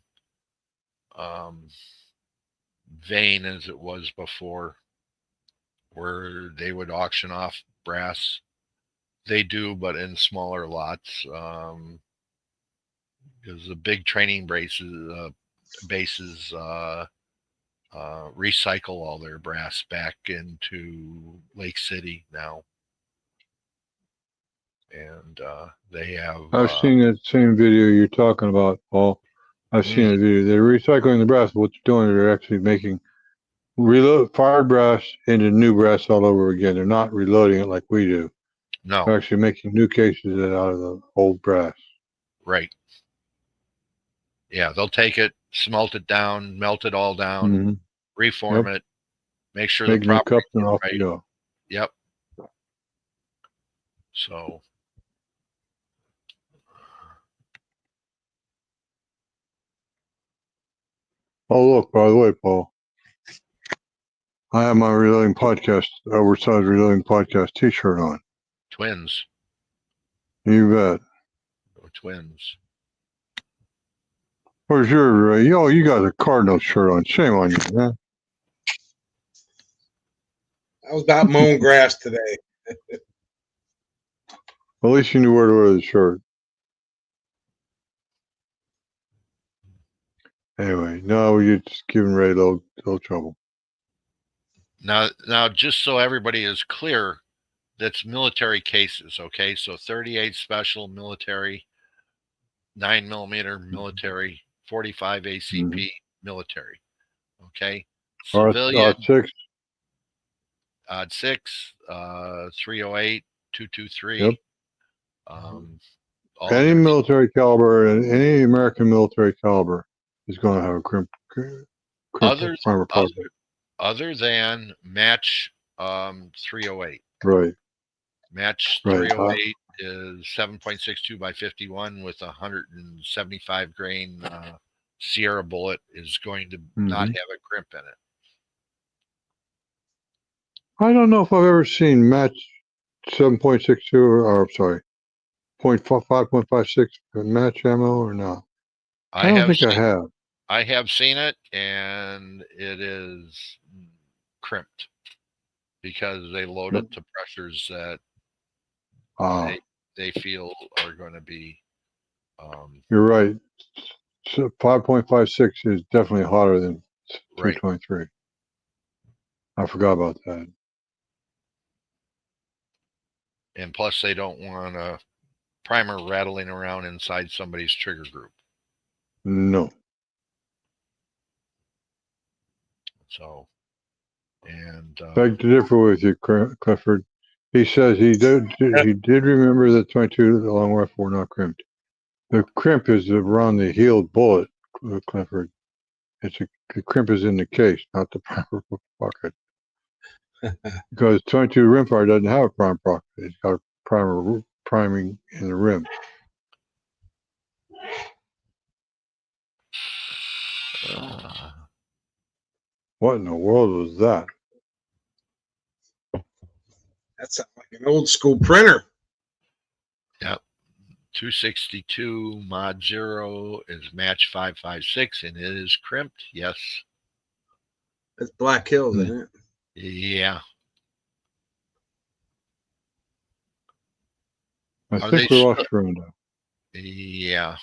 um, vein as it was before, where they would auction off brass. They do, but in smaller lots, because the big training bases recycle all their brass back into Lake City now, and they have. I've seen that same video you're talking about, Paul. I've seen that video. They're recycling the brass. What they're doing, they're actually making fired brass into new brass all over again. They're not reloading it like we do. No, They're actually making new cases out of the old brass. right. Yeah, they'll take it, smelt it down, melt it all down, Mm-hmm. reform Yep. it, make sure Make the new properties cups and are off right. you go. Yep. So, Oh, look, by the way, Paul, I have my Reloading Podcast, Oversized Reloading Podcast t-shirt on. twins. You bet. Twins. Where's your, you got a Cardinal shirt on. Shame on you, man. I was about mowing grass today. At least you knew where to wear the shirt. Anyway, no, you're just giving Ray a little trouble. Now, just so everybody is clear, that's military cases, okay? So 38 special military, 9mm military, 45 ACP military, okay? Civilian, Odd 6. odd 6, 308, 223. Yep. All Any going to be military caliber and any American military caliber is going to have a crimp armor pocket. other than match 308. Right. Match Right. 308 is 7.62 by 51 with 175 grain Sierra bullet, is going to not have a crimp in it. I don't know if I've ever seen match 7.62 or sorry, 5.56 match ammo or not. I don't think I have. I have seen it, and it is crimped because they load it to pressures that they feel are going to be. You're right. So 5.56 is definitely hotter than 323. Right. I forgot about that. And plus, they don't want a primer rattling around inside somebody's trigger group. No. So, and Beg to differ with you, Clifford. He says he did remember the 22, the long rifle were not crimped. The crimp is around the heeled bullet, Clifford. The crimp is in the case, not the primer pocket. Because 22 rimfire doesn't have a primer pocket. It's got a priming in the rim. What in the world was that? That sounds like an old school printer. Yep. 262 mod 0 is match 556 and it is crimped. Yes. That's Black Hills, isn't it? Yeah. I think we lost Rhonda. Yeah.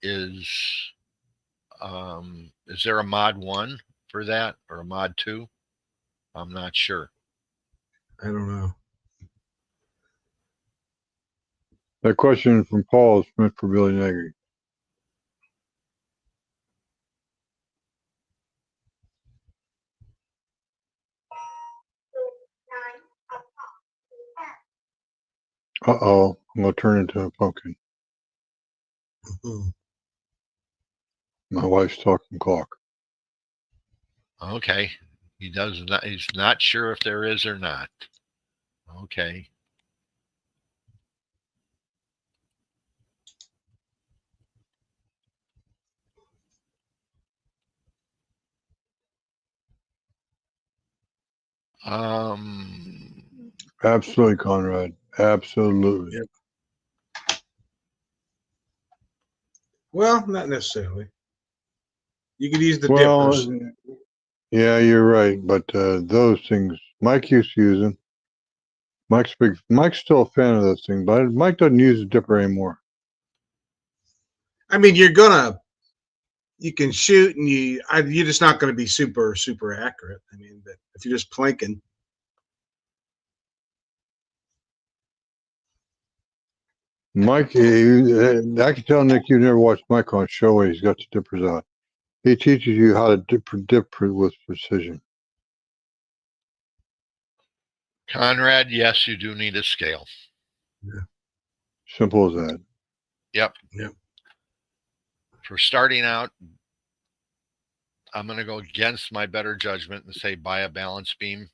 Is there a mod 1 for that or a mod 2? I'm not sure. I don't know. That question from Paul is meant for Billy Nagy. Uh-oh, I'm going to turn into a pumpkin. My wife's talking clock. Okay. He's not sure if there is or not. Okay. Absolutely, Conrad. Absolutely. Yep. Well, not necessarily. You could use the dippers. Yeah, you're right. But those things, Mike used to use them. Mike's still a fan of those things, but Mike doesn't use a dipper anymore. I mean, you can shoot and you're just not going to be super, super accurate. I mean, but if you're just plinking. Mike, I can tell Nick you've never watched Mike on a show where he's got the dippers out. He teaches you how to dip with precision. Conrad, yes, you do need a scale. Yeah. Simple as that. Yep. Yep. For starting out, I'm going to go against my better judgment and say buy a balance beam.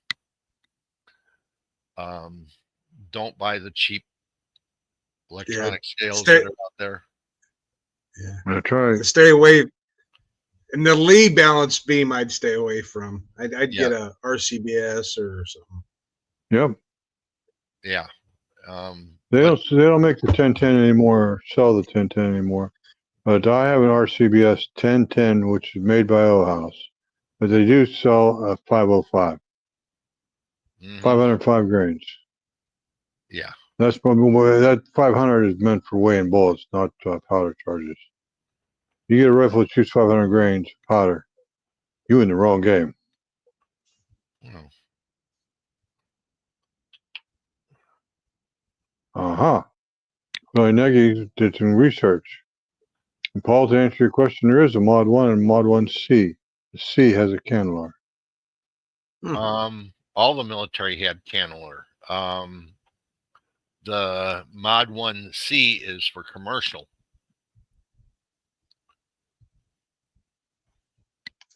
Don't buy the cheap electronic scales that are out there. Yeah. That's right. Stay away. And the Lee balance beam, I'd stay away from. I'd get a RCBS or something. Yep. Yeah. They don't make the 1010 anymore, or sell the 1010 anymore. But I have an RCBS 1010, which is made by O House. But they do sell a 505. 505 grains. Yeah. That's that 500 is meant for weighing bullets, not powder charges. You get a rifle that shoots 500 grains powder, you in the wrong game. Well, Nagy did some research. And Paul, to answer your question, there is a Mod 1 and Mod 1C. The C has a cannular. All the military had cannular. The Mod 1C is for commercial.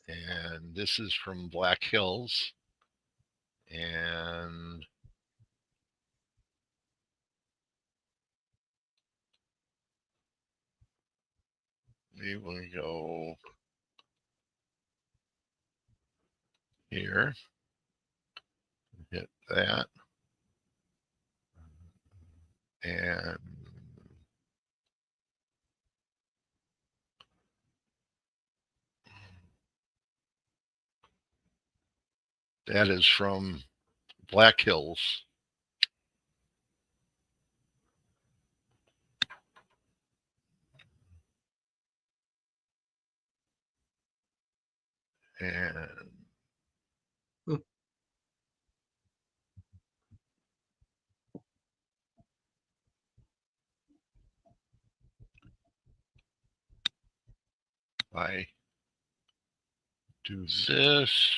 And this is from Black Hills. And we will go here. Hit that. And that is from Black Hills. And I do this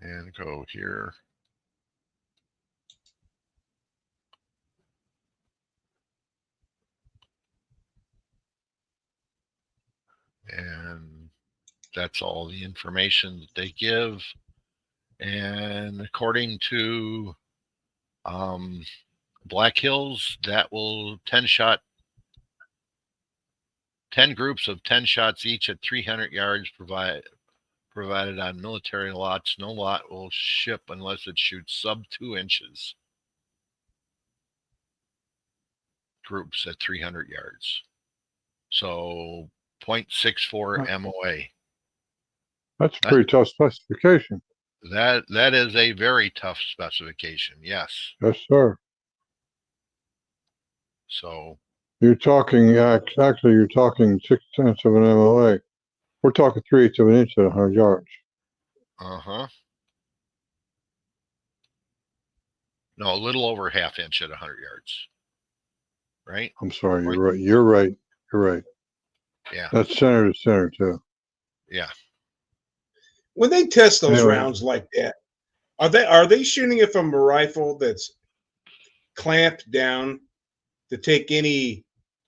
and go here, and that's all the information that they give. And according to Black Hills, that will 10 groups of 10 shots each at 300 yards provided on military lots. No lot will ship unless it shoots sub 2 inches. Groups at 300 yards. So 0.64 MOA. That's a pretty tough specification. That is a very tough specification. Yes. Yes, sir. So You're talking, actually, you're talking 0.6 of an MOA. We're talking 3/8 of an inch at 100 yards. No, a little over ½ inch at 100 yards. Right? I'm sorry, you're right. You're right. You're right. Yeah. That's center to center, too. Yeah. When they test those rounds like that, are they shooting it from a rifle that's clamped down to take any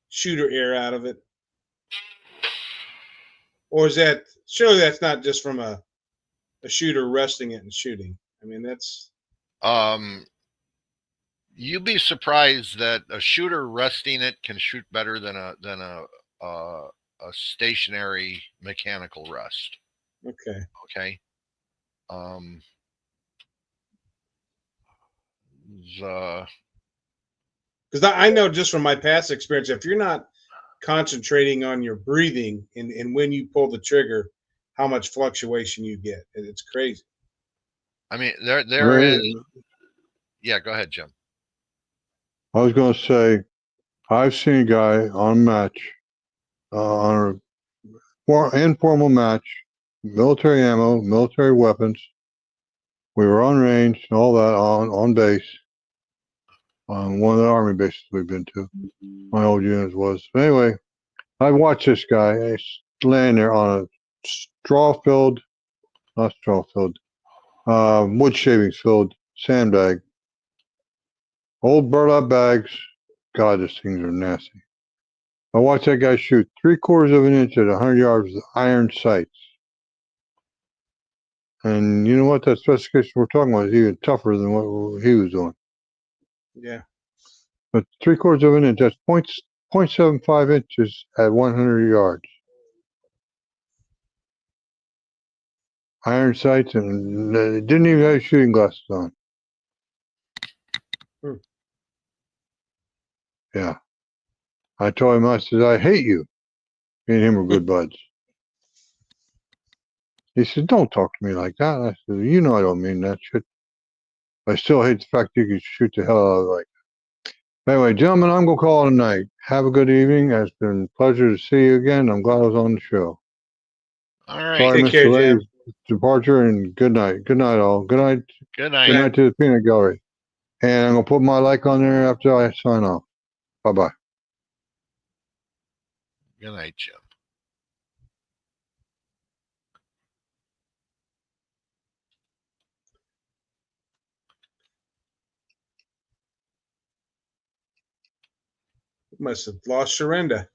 shooter air out of it? Or is that surely that's not just from a shooter resting it and shooting? I mean, that's you'd be surprised that a shooter resting it can shoot better than a stationary mechanical rest. okay. Okay. Because I know just from my past experience, if you're not concentrating on your breathing and when you pull the trigger, how much fluctuation you get. It's crazy. I mean, there is. Yeah, go ahead, Jim. I was going to say, I've seen a guy on a match, on an informal match, military ammo, military weapons. We were on range and all that on base. On one of the army bases we've been to. My old unit was. But anyway, I watched this guy laying there on a wood shavings filled sandbag. Old burlap bags. God, these things are nasty. I watched that guy shoot 3/4 of an inch at 100 yards with iron sights. And you know what? That specification we're talking about is even tougher than what he was doing. Yeah. But 3/4 of an inch, that's 0.75 inches at 100 yards. Iron sights, and they didn't even have shooting glasses on. Yeah. I told him, I said, I hate you. Me and him were good buds. He said, don't talk to me like that. I said, you know I don't mean that shit. I still hate the fact you can shoot the hell out of it like that. Anyway, gentlemen, I'm going to call it a night. Have a good evening. It's been a pleasure to see you again. I'm glad I was on the show. All right. Sorry, Take Mr. care, Lay's departure, and good night. Good night, all. Good night. Good night. Good night to the peanut gallery. And I'm going to put my like on there after I sign off. Bye-bye. Good night, Jim. Must have lost Sharinda.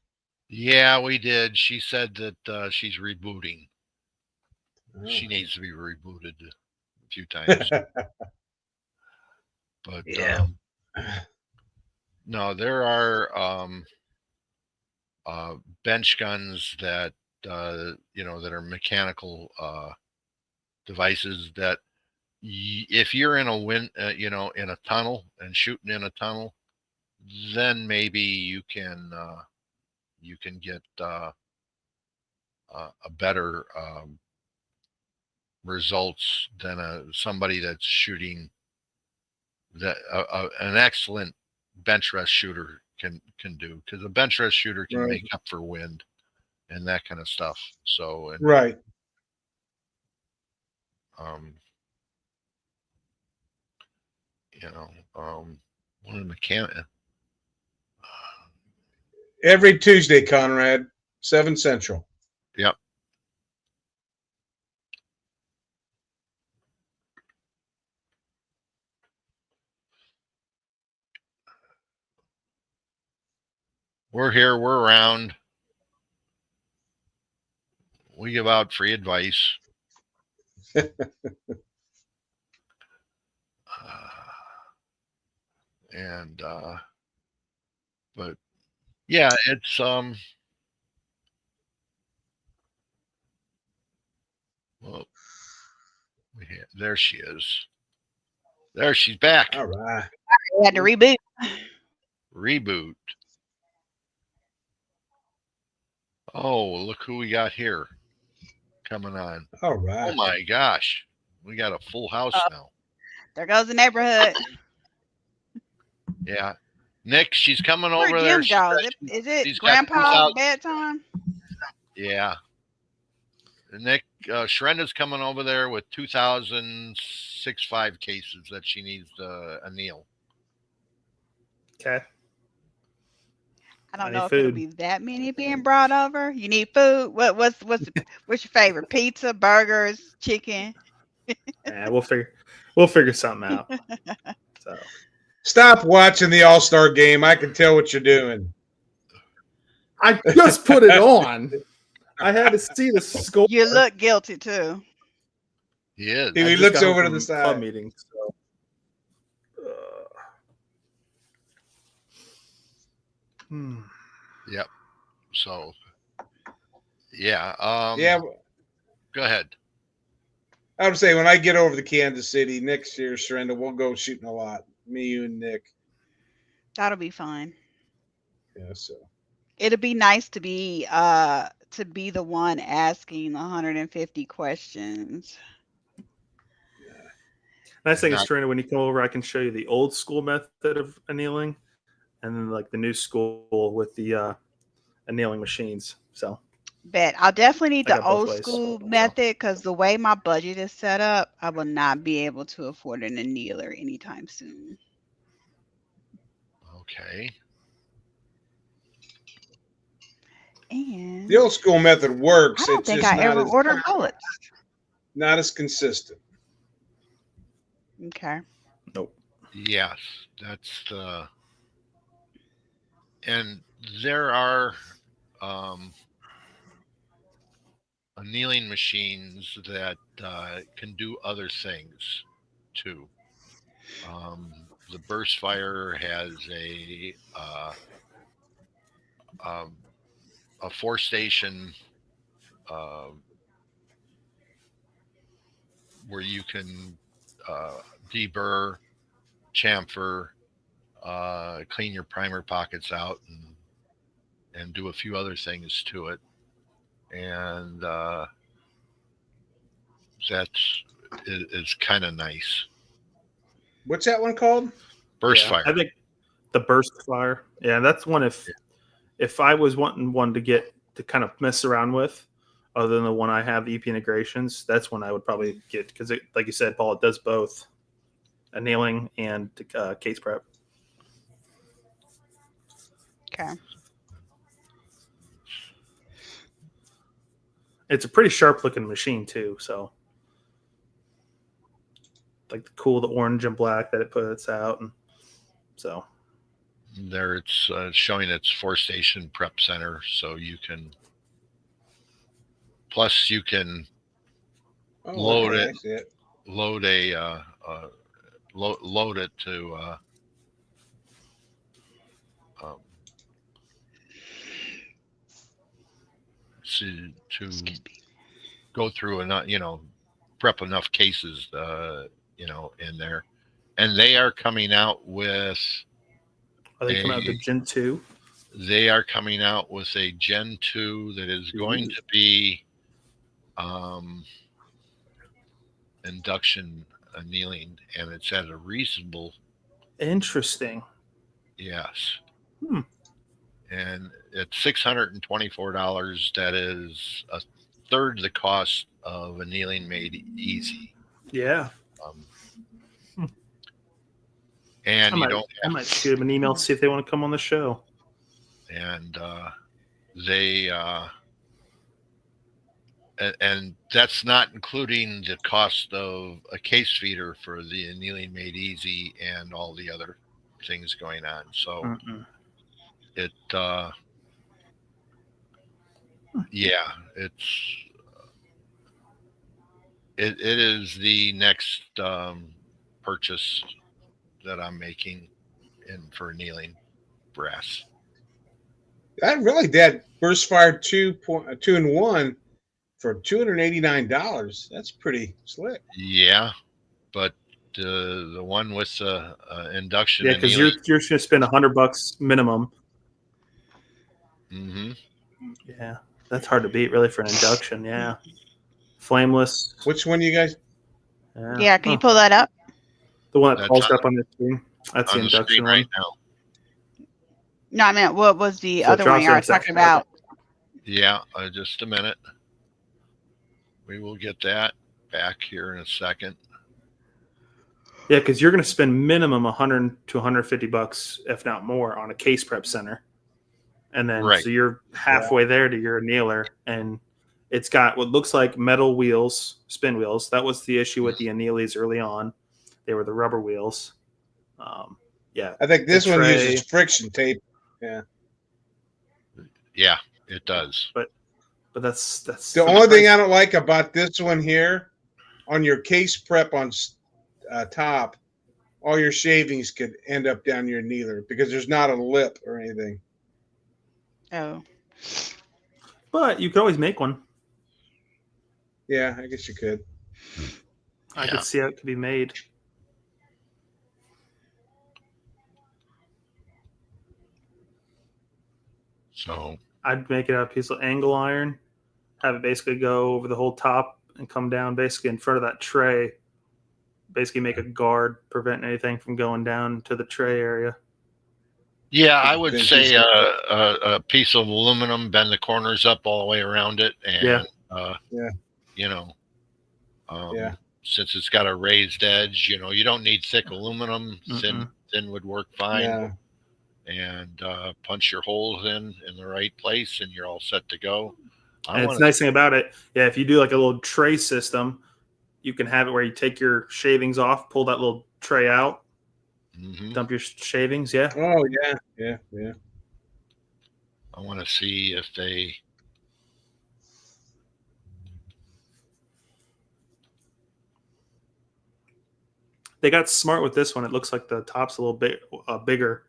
Yeah, we did. She said that she's rebooting. Oh. She needs to be rebooted a few times. But yeah. No, there are bench guns that that are mechanical devices that if you're in a in a tunnel and shooting in a tunnel, then maybe you can get a better results than somebody that's shooting that an excellent bench rest shooter can do, because a bench rest shooter can make up for wind and that kind of stuff. So right. One of the mechanic. Every Tuesday, Conrad, 7 Central. Yep. We're here. We're around. We give out free advice. But yeah, it's well, there she is. There she's back. All right. We had to reboot. Reboot. Oh, look who we got here coming on. All right. Oh my gosh. We got a full house now. There goes the neighborhood. Yeah. Nick, she's coming Where over there. Jim go? Is it she's got Grandpa's 2,000 bedtime? Yeah. Nick, Sharenda's coming over there with 2,065 cases that she needs to anneal. Okay. I don't I know need if it'll food. be that many being brought over. You need food. What's your favorite? Pizza, burgers, chicken? Yeah, we'll figure something out. So Stop watching the All-Star game. I can tell what you're doing. I just put it on. I had to see the score. You look guilty too. He is. He I just looks got home over to from the side. club meeting. So. Yep. So, yeah. Yeah, Go ahead. I would say when I get over to Kansas City next year, Sharenda, we'll go shooting a lot. Me, you, and Nick. That'll be fine. Yeah, so. It'll be nice to be the one asking 150 questions. Nice thing is, Trina, when you come over, I can show you the old school method of annealing, and then like the new school with the annealing machines. So, Bet I'll definitely need I the got both old ways. school method because the way my budget is set up, I will not be able to afford an annealer anytime soon. Okay. And The old school method works. I don't It's think just I not ever as, ordered bullets. not as consistent. Okay. nope. Yes, that's the. And there are annealing machines that can do other things too. The burst fire has a 4-station where you can deburr, chamfer, clean your primer pockets out, and do a few other things to it. And that's is kind of nice. What's that one called? Burst Yeah, fire. I think the burst fire. Yeah, that's one. If I was wanting one to get to kind of mess around with, other than the one I have, the EP integrations, that's one I would probably get because, like you said, Paul, it does both annealing and case prep. Okay. It's a pretty sharp looking machine too. So, like the orange and black that it puts out, and so There it's showing its 4-station prep center, so you can. Plus, you can load okay, it. I see it. Load a load it to to go through and prep enough cases in there, and they are coming out with. are they coming out with Gen 2? They are coming out with a Gen 2 that is going to be induction annealing, and it's at a reasonable. Interesting. Yes. And it's $624. That is a third the cost of annealing made easy. Yeah. And I might shoot them an email to see if they want to come on the show. and they and that's not including the cost of a case feeder for the Annealing Made Easy and all the other things going on. So it yeah, it is the next purchase that I'm making for annealing brass. I really did Burst Fire 2-in-1 for $289. That's pretty slick. Yeah, but the one with the induction Yeah, because annealing. you're going to spend $100 minimum. Mm-hmm. Yeah, that's hard to beat, really, for an induction. Yeah, flameless. Which one you guys? Yeah, can you pull that up? The one that That's pulls up on the screen. That's the on the induction screen one. right now. No, I meant what was the So other one you were Jocelyn talking about? Yeah, just a minute. We will get that back here in a second. Yeah, because you're going to spend minimum $100 to $150, if not more, on a case prep center, and then Right. so you're halfway there to your annealer, and it's got what looks like metal wheels, spin wheels. That was the issue with the Annealies early on; they were the rubber wheels. Yeah, I think this one tray. uses friction tape. Yeah. Yeah, it does. But that's The only thing I don't like about this one here, on your case prep on top, all your shavings could end up down your annealer because there's not a lip or anything. Oh, But you could always make one. Yeah, I guess you could. I could see how it could be made. So I'd make it out of a piece of angle iron, have it basically go over the whole top and come down basically in front of that tray. Basically make a guard, prevent anything from going down to the tray area. yeah, I would say a piece of aluminum, bend the corners up all the way around it, and you know, since it's got a raised edge, you don't need thick aluminum. Thin would work fine. Yeah. And punch your holes in the right place, and you're all set to go. And it's nice thing about it, yeah, if you do like a little tray system, you can have it where you take your shavings off, pull that little tray out, dump your shavings. Yeah. Oh yeah. I want to see if they got smart with this one. It looks like the top's a little bit bigger,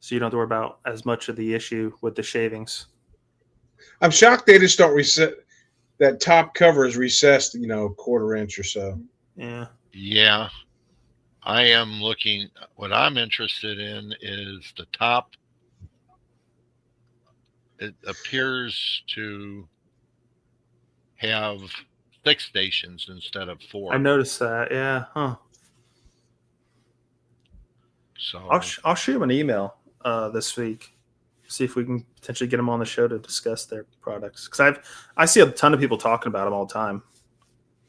so you don't have to worry about as much of the issue with the shavings. I'm shocked they just don't reset. That top cover is recessed, a quarter inch or so. Yeah. Yeah. I am looking, what I'm interested in is the top. It appears to have 6 stations instead of 4. I noticed that. Yeah. Huh. So I'll shoot them an email this week. See if we can potentially get them on the show to discuss their products. Because I see a ton of people talking about them all the time.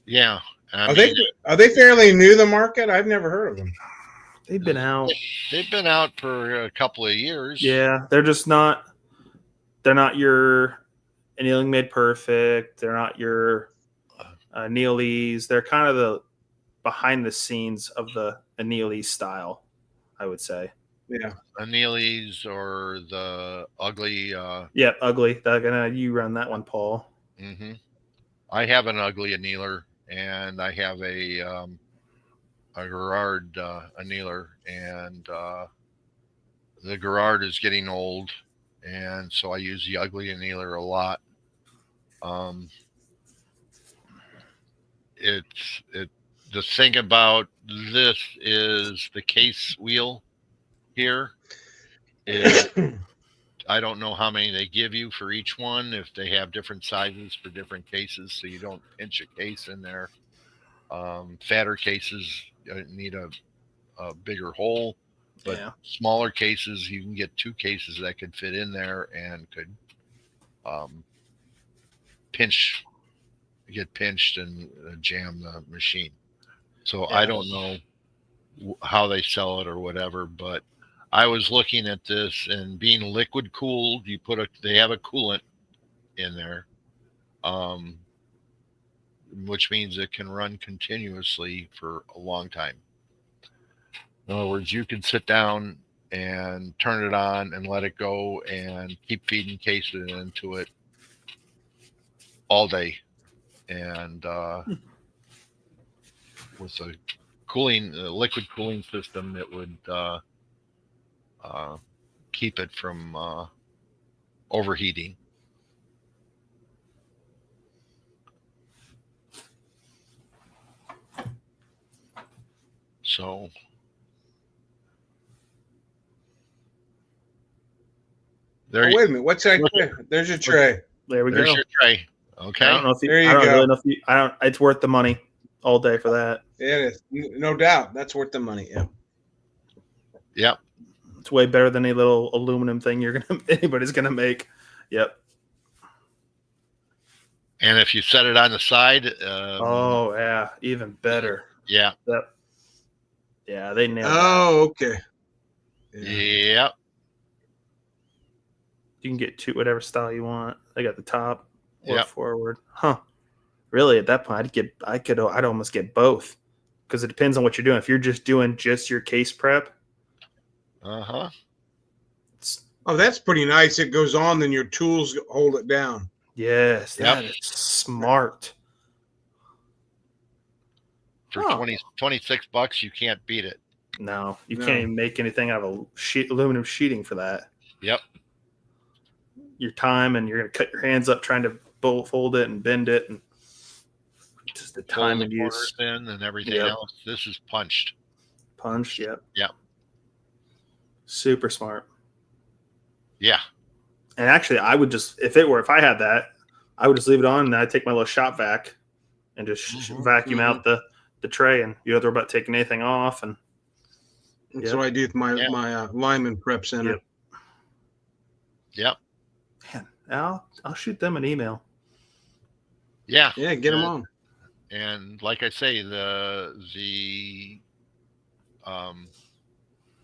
Yeah. Are they fairly new to the market? I've never heard of them. They've been out. They've been out for a couple of years. Yeah, they're just not. They're not your Annealing Made Perfect. They're not your Annealies. They're kind of the behind the scenes of the Annealie style, I would say. Yeah, Annealies or the ugly. Yeah, ugly. You run that one, Paul. Mm-hmm. I have an ugly annealer, and I have a Gerard annealer, and the Gerard is getting old, and so I use the ugly annealer a lot. The thing about this is the case wheel here is I don't know how many they give you for each one, if they have different sizes for different cases, so you don't pinch a case in there. Fatter cases need a bigger hole, but smaller cases, you can get 2 cases that could fit in there and could get pinched and jam the machine. So I don't know how they sell it or whatever, but I was looking at this, and being liquid cooled, they have a coolant in there, which means it can run continuously for a long time. In other words, you can sit down and turn it on and let it go and keep feeding cases into it all day. And with a liquid cooling system, it would keep it from overheating. So there wait a minute. What's that? There's your tray. There we there's go. your tray. Okay. I don't know if There you I don't go. really know if I don't. It's worth the money all day for that. It is, no doubt. That's worth the money. Yeah. Yep. It's way better than a little aluminum thing anybody's gonna make. Yep. And if you set it on the side, Oh yeah, even better. yeah. Yep. Yeah, they nailed that. Oh, okay. Yeah. Yep. You can get whatever style you want. They got the top or Yep. forward. Huh. Really, at that point, I'd almost get both, because it depends on what you're doing. If you're just doing your case prep, Uh-huh. Oh, that's pretty nice. It goes on, then your tools hold it down. yes, Yep. that is smart. For Oh. 26 bucks, you can't beat it. No, you No. can't even make anything out of aluminum sheeting for that. Yep. Your time, and you're going to cut your hands up trying to fold it and bend it, and just the time Pull and the use. corners in and everything Yep. else. This is punched. Punch, yep. Yep. Super smart. Yeah. And actually, I would just, if I had that, I would just leave it on, and I'd take my little shop vac and just vacuum out the tray, and you don't have to worry about taking anything off. And That's Yep. what I do with my Yeah. my Lyman Prep Center. Yep. Yep. man, I'll shoot them an email. Yeah. Yeah, get them And- on. And like I say,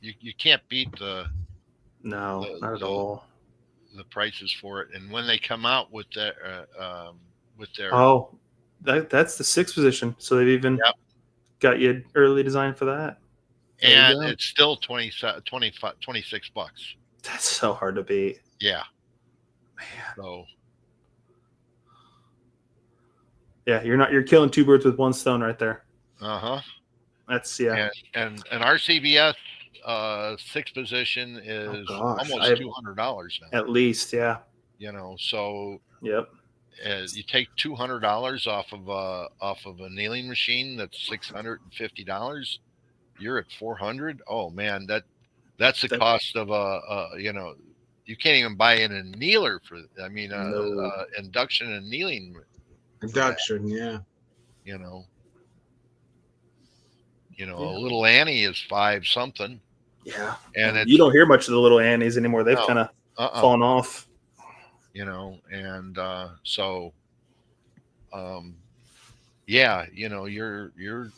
you can't beat the No, not at all. prices for it. And when they come out with their Oh, that's the 6th position. So they've even Yep. got you early design for that. There you and go. it's still 26 bucks. That's so hard to beat. Yeah. Man. So Yeah, you're killing two birds with one stone right there. uh-huh. That's And our CBS 6th position is gosh, almost $200 now. At least, yeah. So Yep. you take $200 off of a annealing machine that's $650, you're at $400. Oh man, that's the cost of you can't even buy an annealer for. I mean, No. induction annealing. Induction, yeah. A little Annie is $5 something, Yeah. and it's, You don't hear much of the little Annies anymore. They've No. kind of fallen off. and so yeah, you're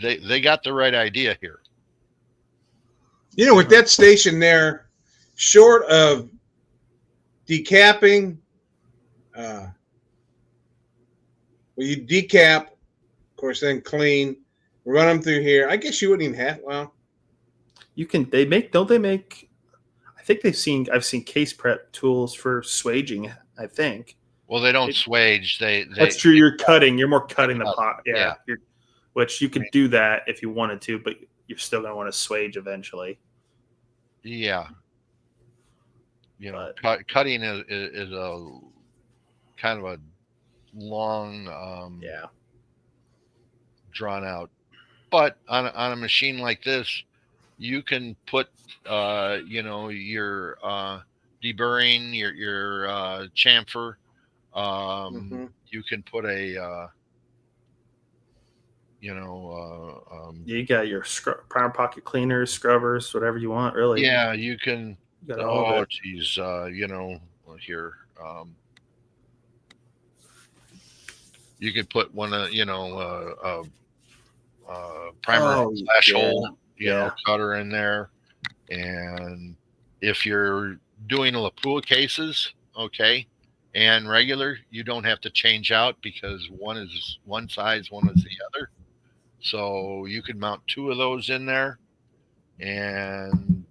they got the right idea here. With that station there, short of decapping, you decap, of course, then clean, run them through here. I guess you wouldn't even have. Well, You can. Don't they make? I think I've seen case prep tools for swaging. I think. Well, they don't swage. That's true. You're cutting. You're more cutting the pot. Yeah. Which you could do that if you wanted to, but you're still going to want to swage eventually. Yeah. But- Cutting is a kind of a long, drawn out. But on a machine like this, you can put, your deburring, your chamfer. You can put a, You got your primer pocket cleaners, scrubbers, whatever you want, really. yeah, you can. You got all of it. Geez, here. You could put one, primer slash hole cutter in there. And if you're doing Lapua cases, okay, and regular, you don't have to change out because one is one size, one is the other. So you could mount 2 of those in there and,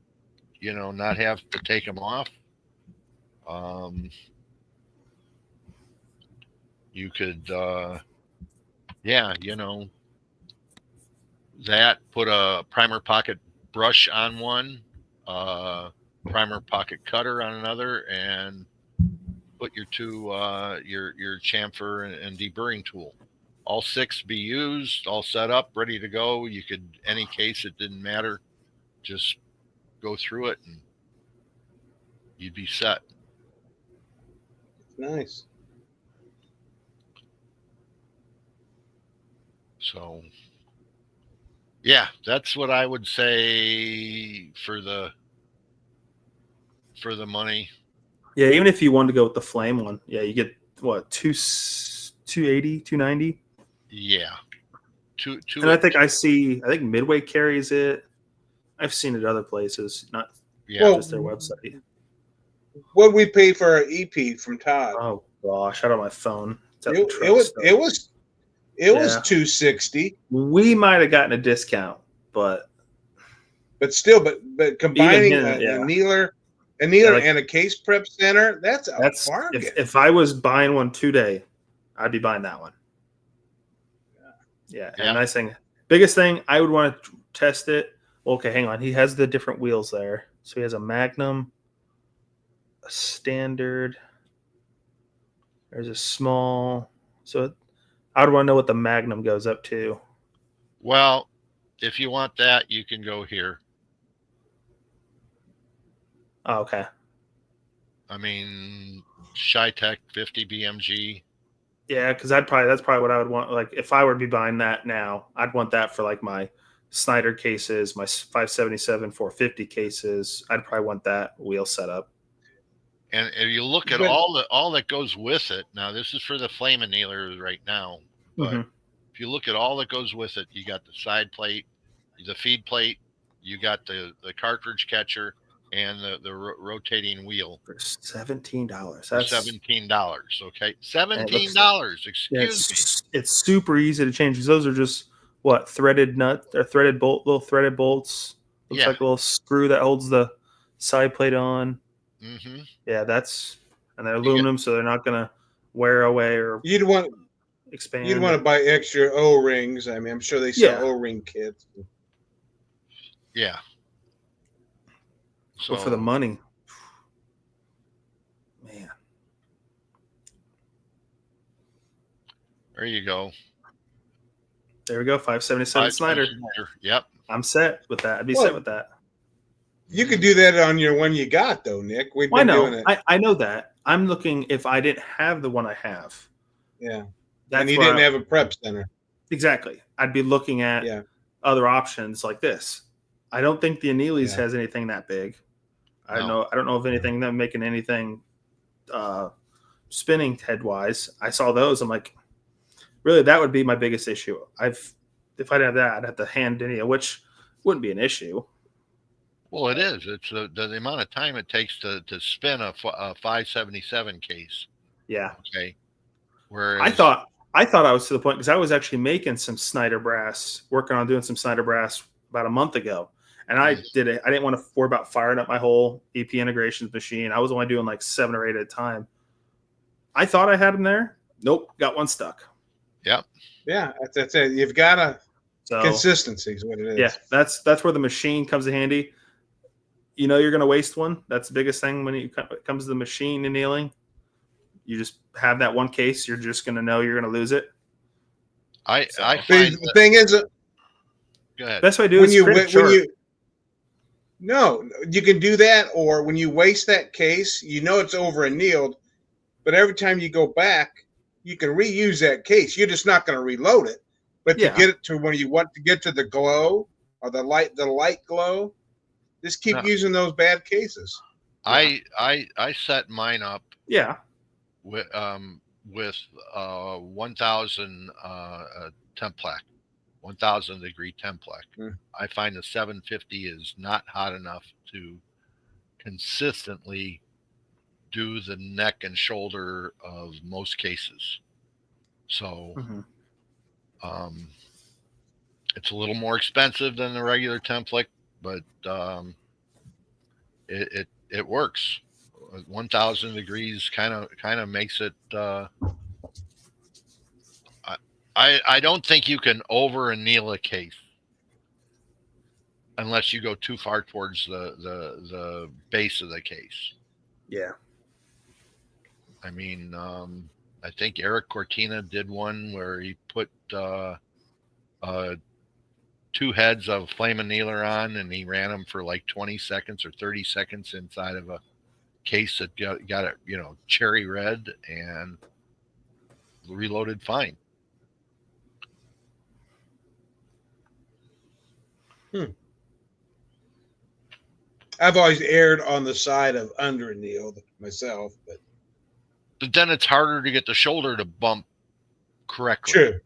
not have to take them off. You could, that, put a primer pocket brush on one, primer pocket cutter on another, and put your 2, your chamfer and deburring tool. All 6 be used, all set up, ready to go. You could, any case, it didn't matter. Just go through it and you'd be set. Nice. So, yeah, that's what I would say for the money. Yeah, even if you wanted to go with the flame one, yeah, you get what, 280, 290? Yeah. Two And I think Midway carries it. I've seen it other places, not just their website. What we pay for our EP from Todd? Oh gosh, I don't have my phone. It was 260. We might have gotten a discount, but still, but combining a Annealer and a case prep center, that's a bargain. If I was buying one today, I'd be buying that one. Yeah. And nice thing, biggest thing, I would want to test it. Okay, hang on. He has the different wheels there. So he has a Magnum, a standard. There's a small. So I would want to know what the Magnum goes up to. Well, if you want that, you can go here. Oh, okay. I mean, ShyTech 50 BMG. Yeah, because that's probably what I would want. Like, if I were to be buying that now, I'd want that for like my Snyder cases, my 577 450 cases. I'd probably want that wheel setup. And if you look at all that goes with it, now this is for the flame annealers right now, but if you look at all that goes with it, you got the side plate, the feed plate, you got the cartridge catcher, and the rotating wheel. For $17. That's $17. Okay, $17. Excuse me. It's super easy to change because those are just threaded nut or threaded bolt, little threaded bolts. Looks like a little screw that holds the side plate on. Mm-hmm. Yeah, and they're aluminum, so they're not gonna wear away or expand. You'd want to buy extra O-rings. I mean, I'm sure they sell O-ring kits. Yeah. So for the money, man. There you go. There we go. 577 Snyder. Yep. I'm set with that. I'd be set with that. You could do that on your one you got, though, Nick. I know. I know that. I'm looking if I didn't have the one I have. Yeah. And you didn't have a prep center. Exactly. I'd be looking at other options like this. I don't think the Annealing's has anything that big. I don't know of anything that making anything spinning head wise. I saw those. I'm like, really, that would be my biggest issue. If I didn't have that, I'd have to hand India, which wouldn't be an issue. Well, it is. It's the amount of time it takes to spin a 577 case. Yeah. Okay. Whereas I thought I was to the point because I was actually making some Snyder brass, working on doing some Snyder brass about a month ago. And I did it. I didn't want to worry about firing up my whole EP integrations machine. I was only doing like 7 or 8 at a time. I thought I had them there. Nope. Got one stuck. Yep. Yeah. That's it. You've got consistency is what it is. Yeah. That's where the machine comes in handy. You know, you're going to waste one. That's the biggest thing when it comes to the machine annealing. You just have that one case. You're just going to know you're going to lose it. I find the thing is, go ahead. Best way to do it no, you can do that, or when you waste that case, you know it's over annealed, but every time you go back, you can reuse that case. You're just not going to reload it, but to get it to when you want to get to the glow or the light glow, just keep using those bad cases. I set mine up. Yeah. With 1,000 temp plaque 1,000 degree Templec. Mm. I find the 750 is not hot enough to consistently do the neck and shoulder of most cases. So it's a little more expensive than the regular Templec, but it works. 1,000 degrees kind of makes it. I don't think you can over anneal a case unless you go too far towards the base of the case. Yeah. I mean, I think Eric Cortina did one where he put 2 heads of flame annealer on, and he ran them for like 20 seconds or 30 seconds inside of a case that got it, cherry red, and reloaded fine. I've always erred on the side of under annealed myself, but then it's harder to get the shoulder to bump correctly. true.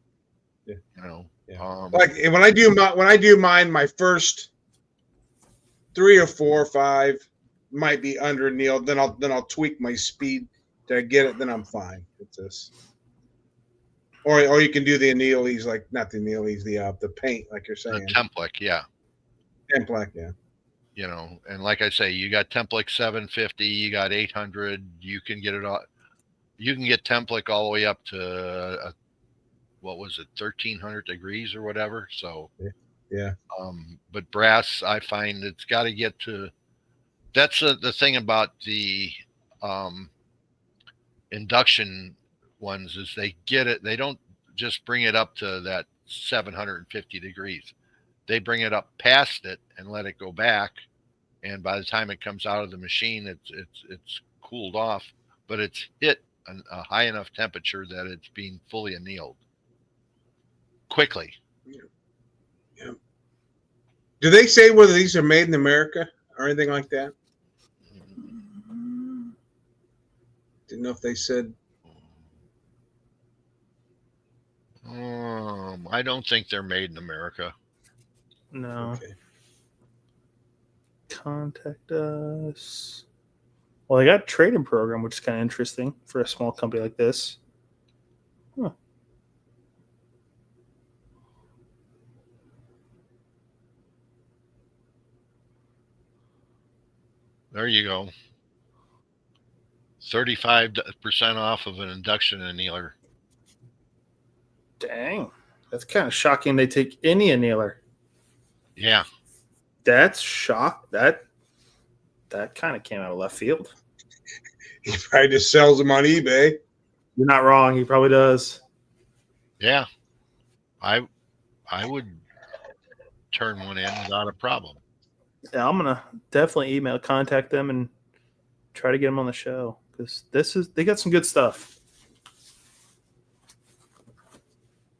Yeah. Like when I do mine, my first 3 or 4 or 5 might be under annealed. Then I'll tweak my speed to get it. Then I'm fine. It's this. Or you can do the annealies, like not the annealies, the paint, like you're saying. The Templec, yeah. Templec, yeah. And like I say, you got Templec 750, you got 800. You can get it all. You can get Templec all the way up to what was it, 1,300 degrees or whatever. So yeah. But brass, I find it's got to get to. That's the thing about the induction ones is they get it. They don't just bring it up to that 750 degrees. They bring it up past it and let it go back. And by the time it comes out of the machine, it's cooled off, but it's hit a high enough temperature that it's being fully annealed quickly. Yeah. Do they say whether these are made in America or anything like that? Didn't know if they said. I don't think they're made in America. No. Okay. Contact us. Well, they got a trading program, which is kind of interesting for a small company like this. Huh. There you go. 35% off of an induction annealer. Dang. That's kind of shocking they take any annealer. Yeah. That's shock. That kind of came out of left field. He probably just sells them on eBay. You're not wrong. He probably does. Yeah. I would turn one in without a problem. Yeah, I'm gonna definitely contact them and try to get them on the show because they got some good stuff.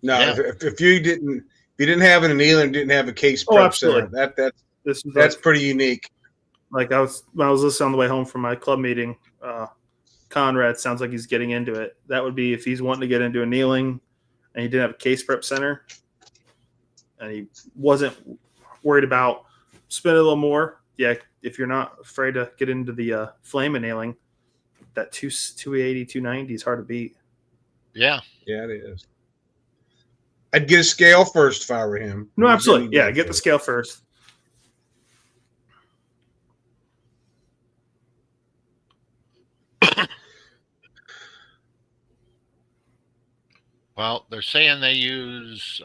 No, Yeah. if you didn't have an annealer and didn't have a case prep center, that's pretty unique. Like when I was listening on the way home from my club meeting, Conrad sounds like he's getting into it. That would be if he's wanting to get into annealing and he didn't have a case prep center and he wasn't worried about spending a little more. Yeah, if you're not afraid to get into the flame annealing, that 280, 290 is hard to beat. Yeah. Yeah, it is. I'd get a scale first if I were him. No, absolutely. Yeah, get the scale first. Well, they're saying they use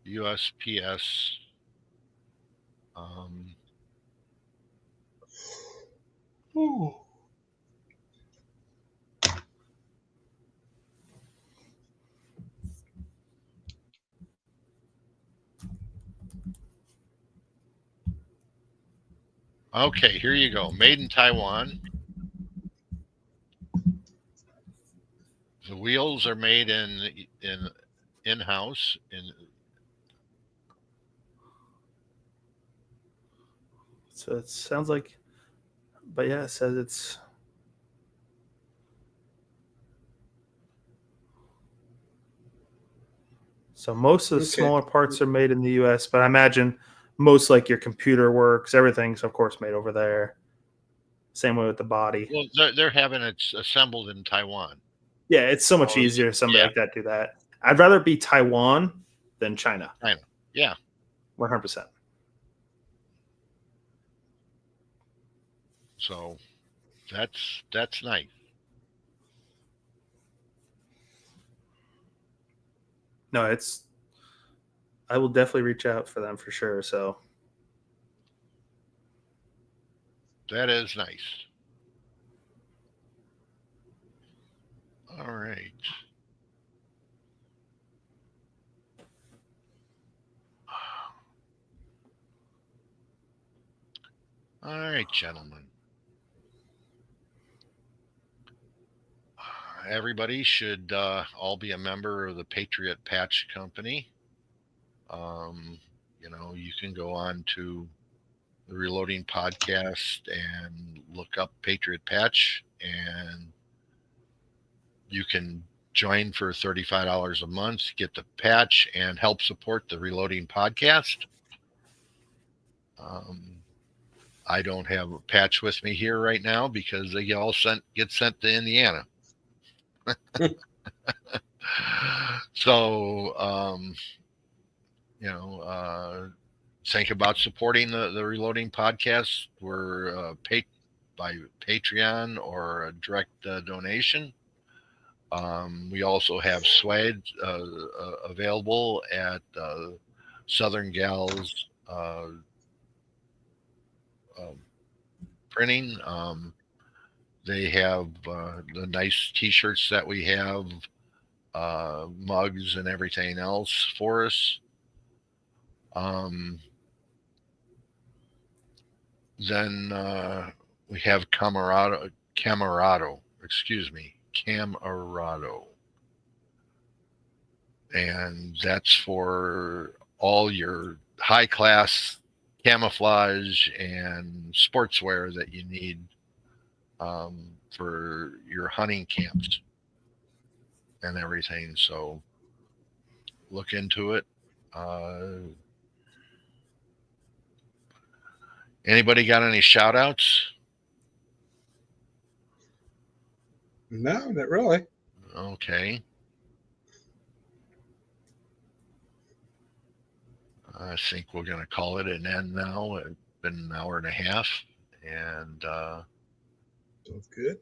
USPS. Okay, here you go. Made in Taiwan. The wheels are made in-house. So it sounds like, but yeah, it says it's. So most of the Okay. smaller parts are made in the U.S., but I imagine most like your computer works, everything's of course made over there. Same way with the body. Well, they're having it assembled in Taiwan. Yeah, it's so much Oh, easier if somebody yeah. like that do that. I'd rather it be Taiwan than China. China. Yeah. 100%. So that's nice. No, I will definitely reach out for them for sure. So That is nice. All right. All right, gentlemen. Everybody should all be a member of the Patriot Patch Company. You can go on to the Reloading Podcast and look up Patriot Patch, and you can join for $35 a month, get the patch, and help support the Reloading Podcast. I don't have a patch with me here right now because they all get sent to Indiana. So, think about supporting the Reloading Podcast. We're paid by Patreon or a direct donation. We also have swag available at Southern Gals Printing. They have the nice T-shirts that we have, mugs and everything else for us. Then we have Camarado, and that's for all your high class camouflage and sportswear that you need for your hunting camps and everything. So look into it. Anybody got any shout outs? No, not really. Okay. I think we're going to call it an end now. It's been an hour and a half, and Sounds good.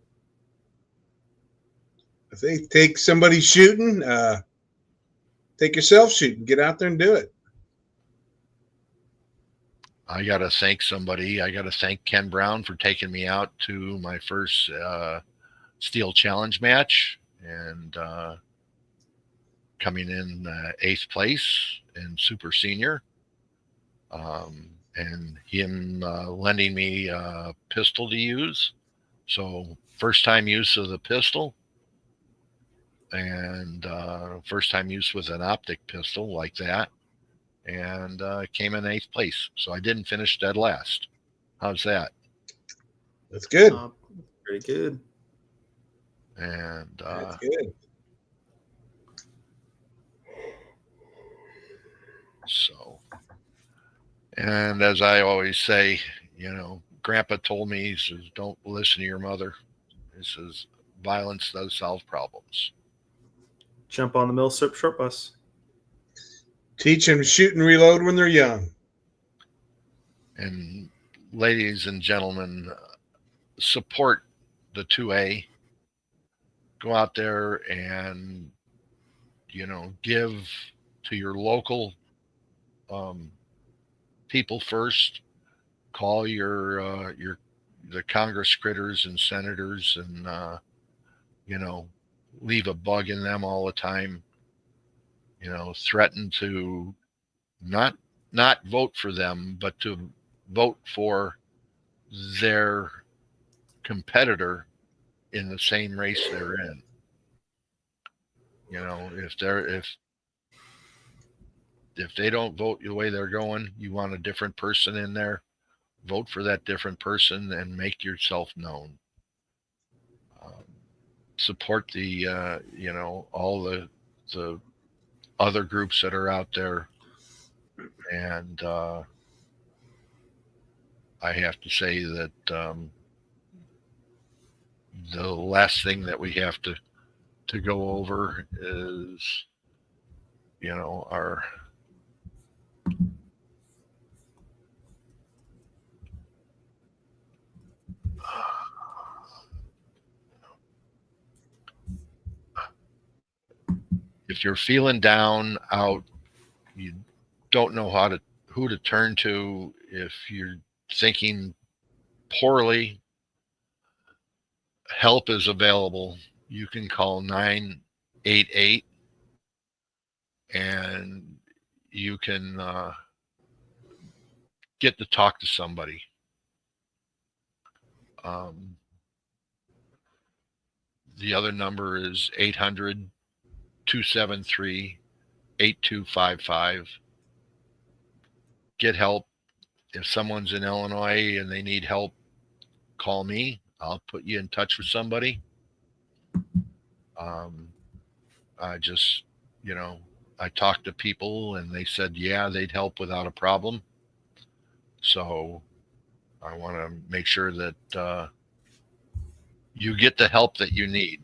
I think take somebody shooting, take yourself shooting, get out there and do it. I got to thank somebody. I got to thank Ken Brown for taking me out to my first Steel Challenge match and coming in 8th place in Super Senior. And him lending me a pistol to use. So first time use of the pistol, and first time use with an optic pistol like that, and came in 8th place. So I didn't finish dead last. How's that? That's good. Pretty good. And That's good. So, and as I always say, Grandpa told me, he says, don't listen to your mother. He says, violence does solve problems. Jump on the Millsip short bus. Teach them to shoot and reload when they're young. And ladies and gentlemen, support the 2A. Go out there and, give to your local people first. Call the Congress critters and senators, and leave a bug in them all the time. Threaten to not vote for them, but to vote for their competitor in the same race they're in. If they don't vote the way they're going, you want a different person in there, vote for that different person and make yourself known. Support the all the other groups that are out there. And I have to say that the last thing that we have to go over is, our if you're feeling down out, you don't know who to turn to, if you're thinking poorly, help is available. You can call 988 and you can get to talk to somebody. The other number is 800-273-8255. Get help. If someone's in Illinois and they need help, call me. I'll put you in touch with somebody. I just, I talked to people and they said, yeah, they'd help without a problem. So I want to make sure that you get the help that you need.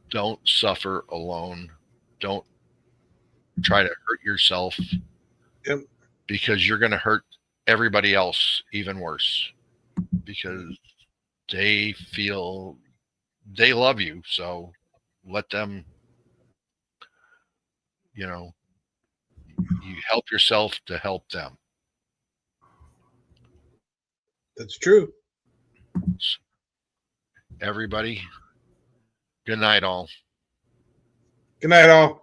Don't suffer alone. Don't try to hurt yourself. Yep. Because you're going to hurt everybody else even worse, because they feel they love you. So let them, you help yourself to help them. That's true. Everybody, good night all. Good night, all.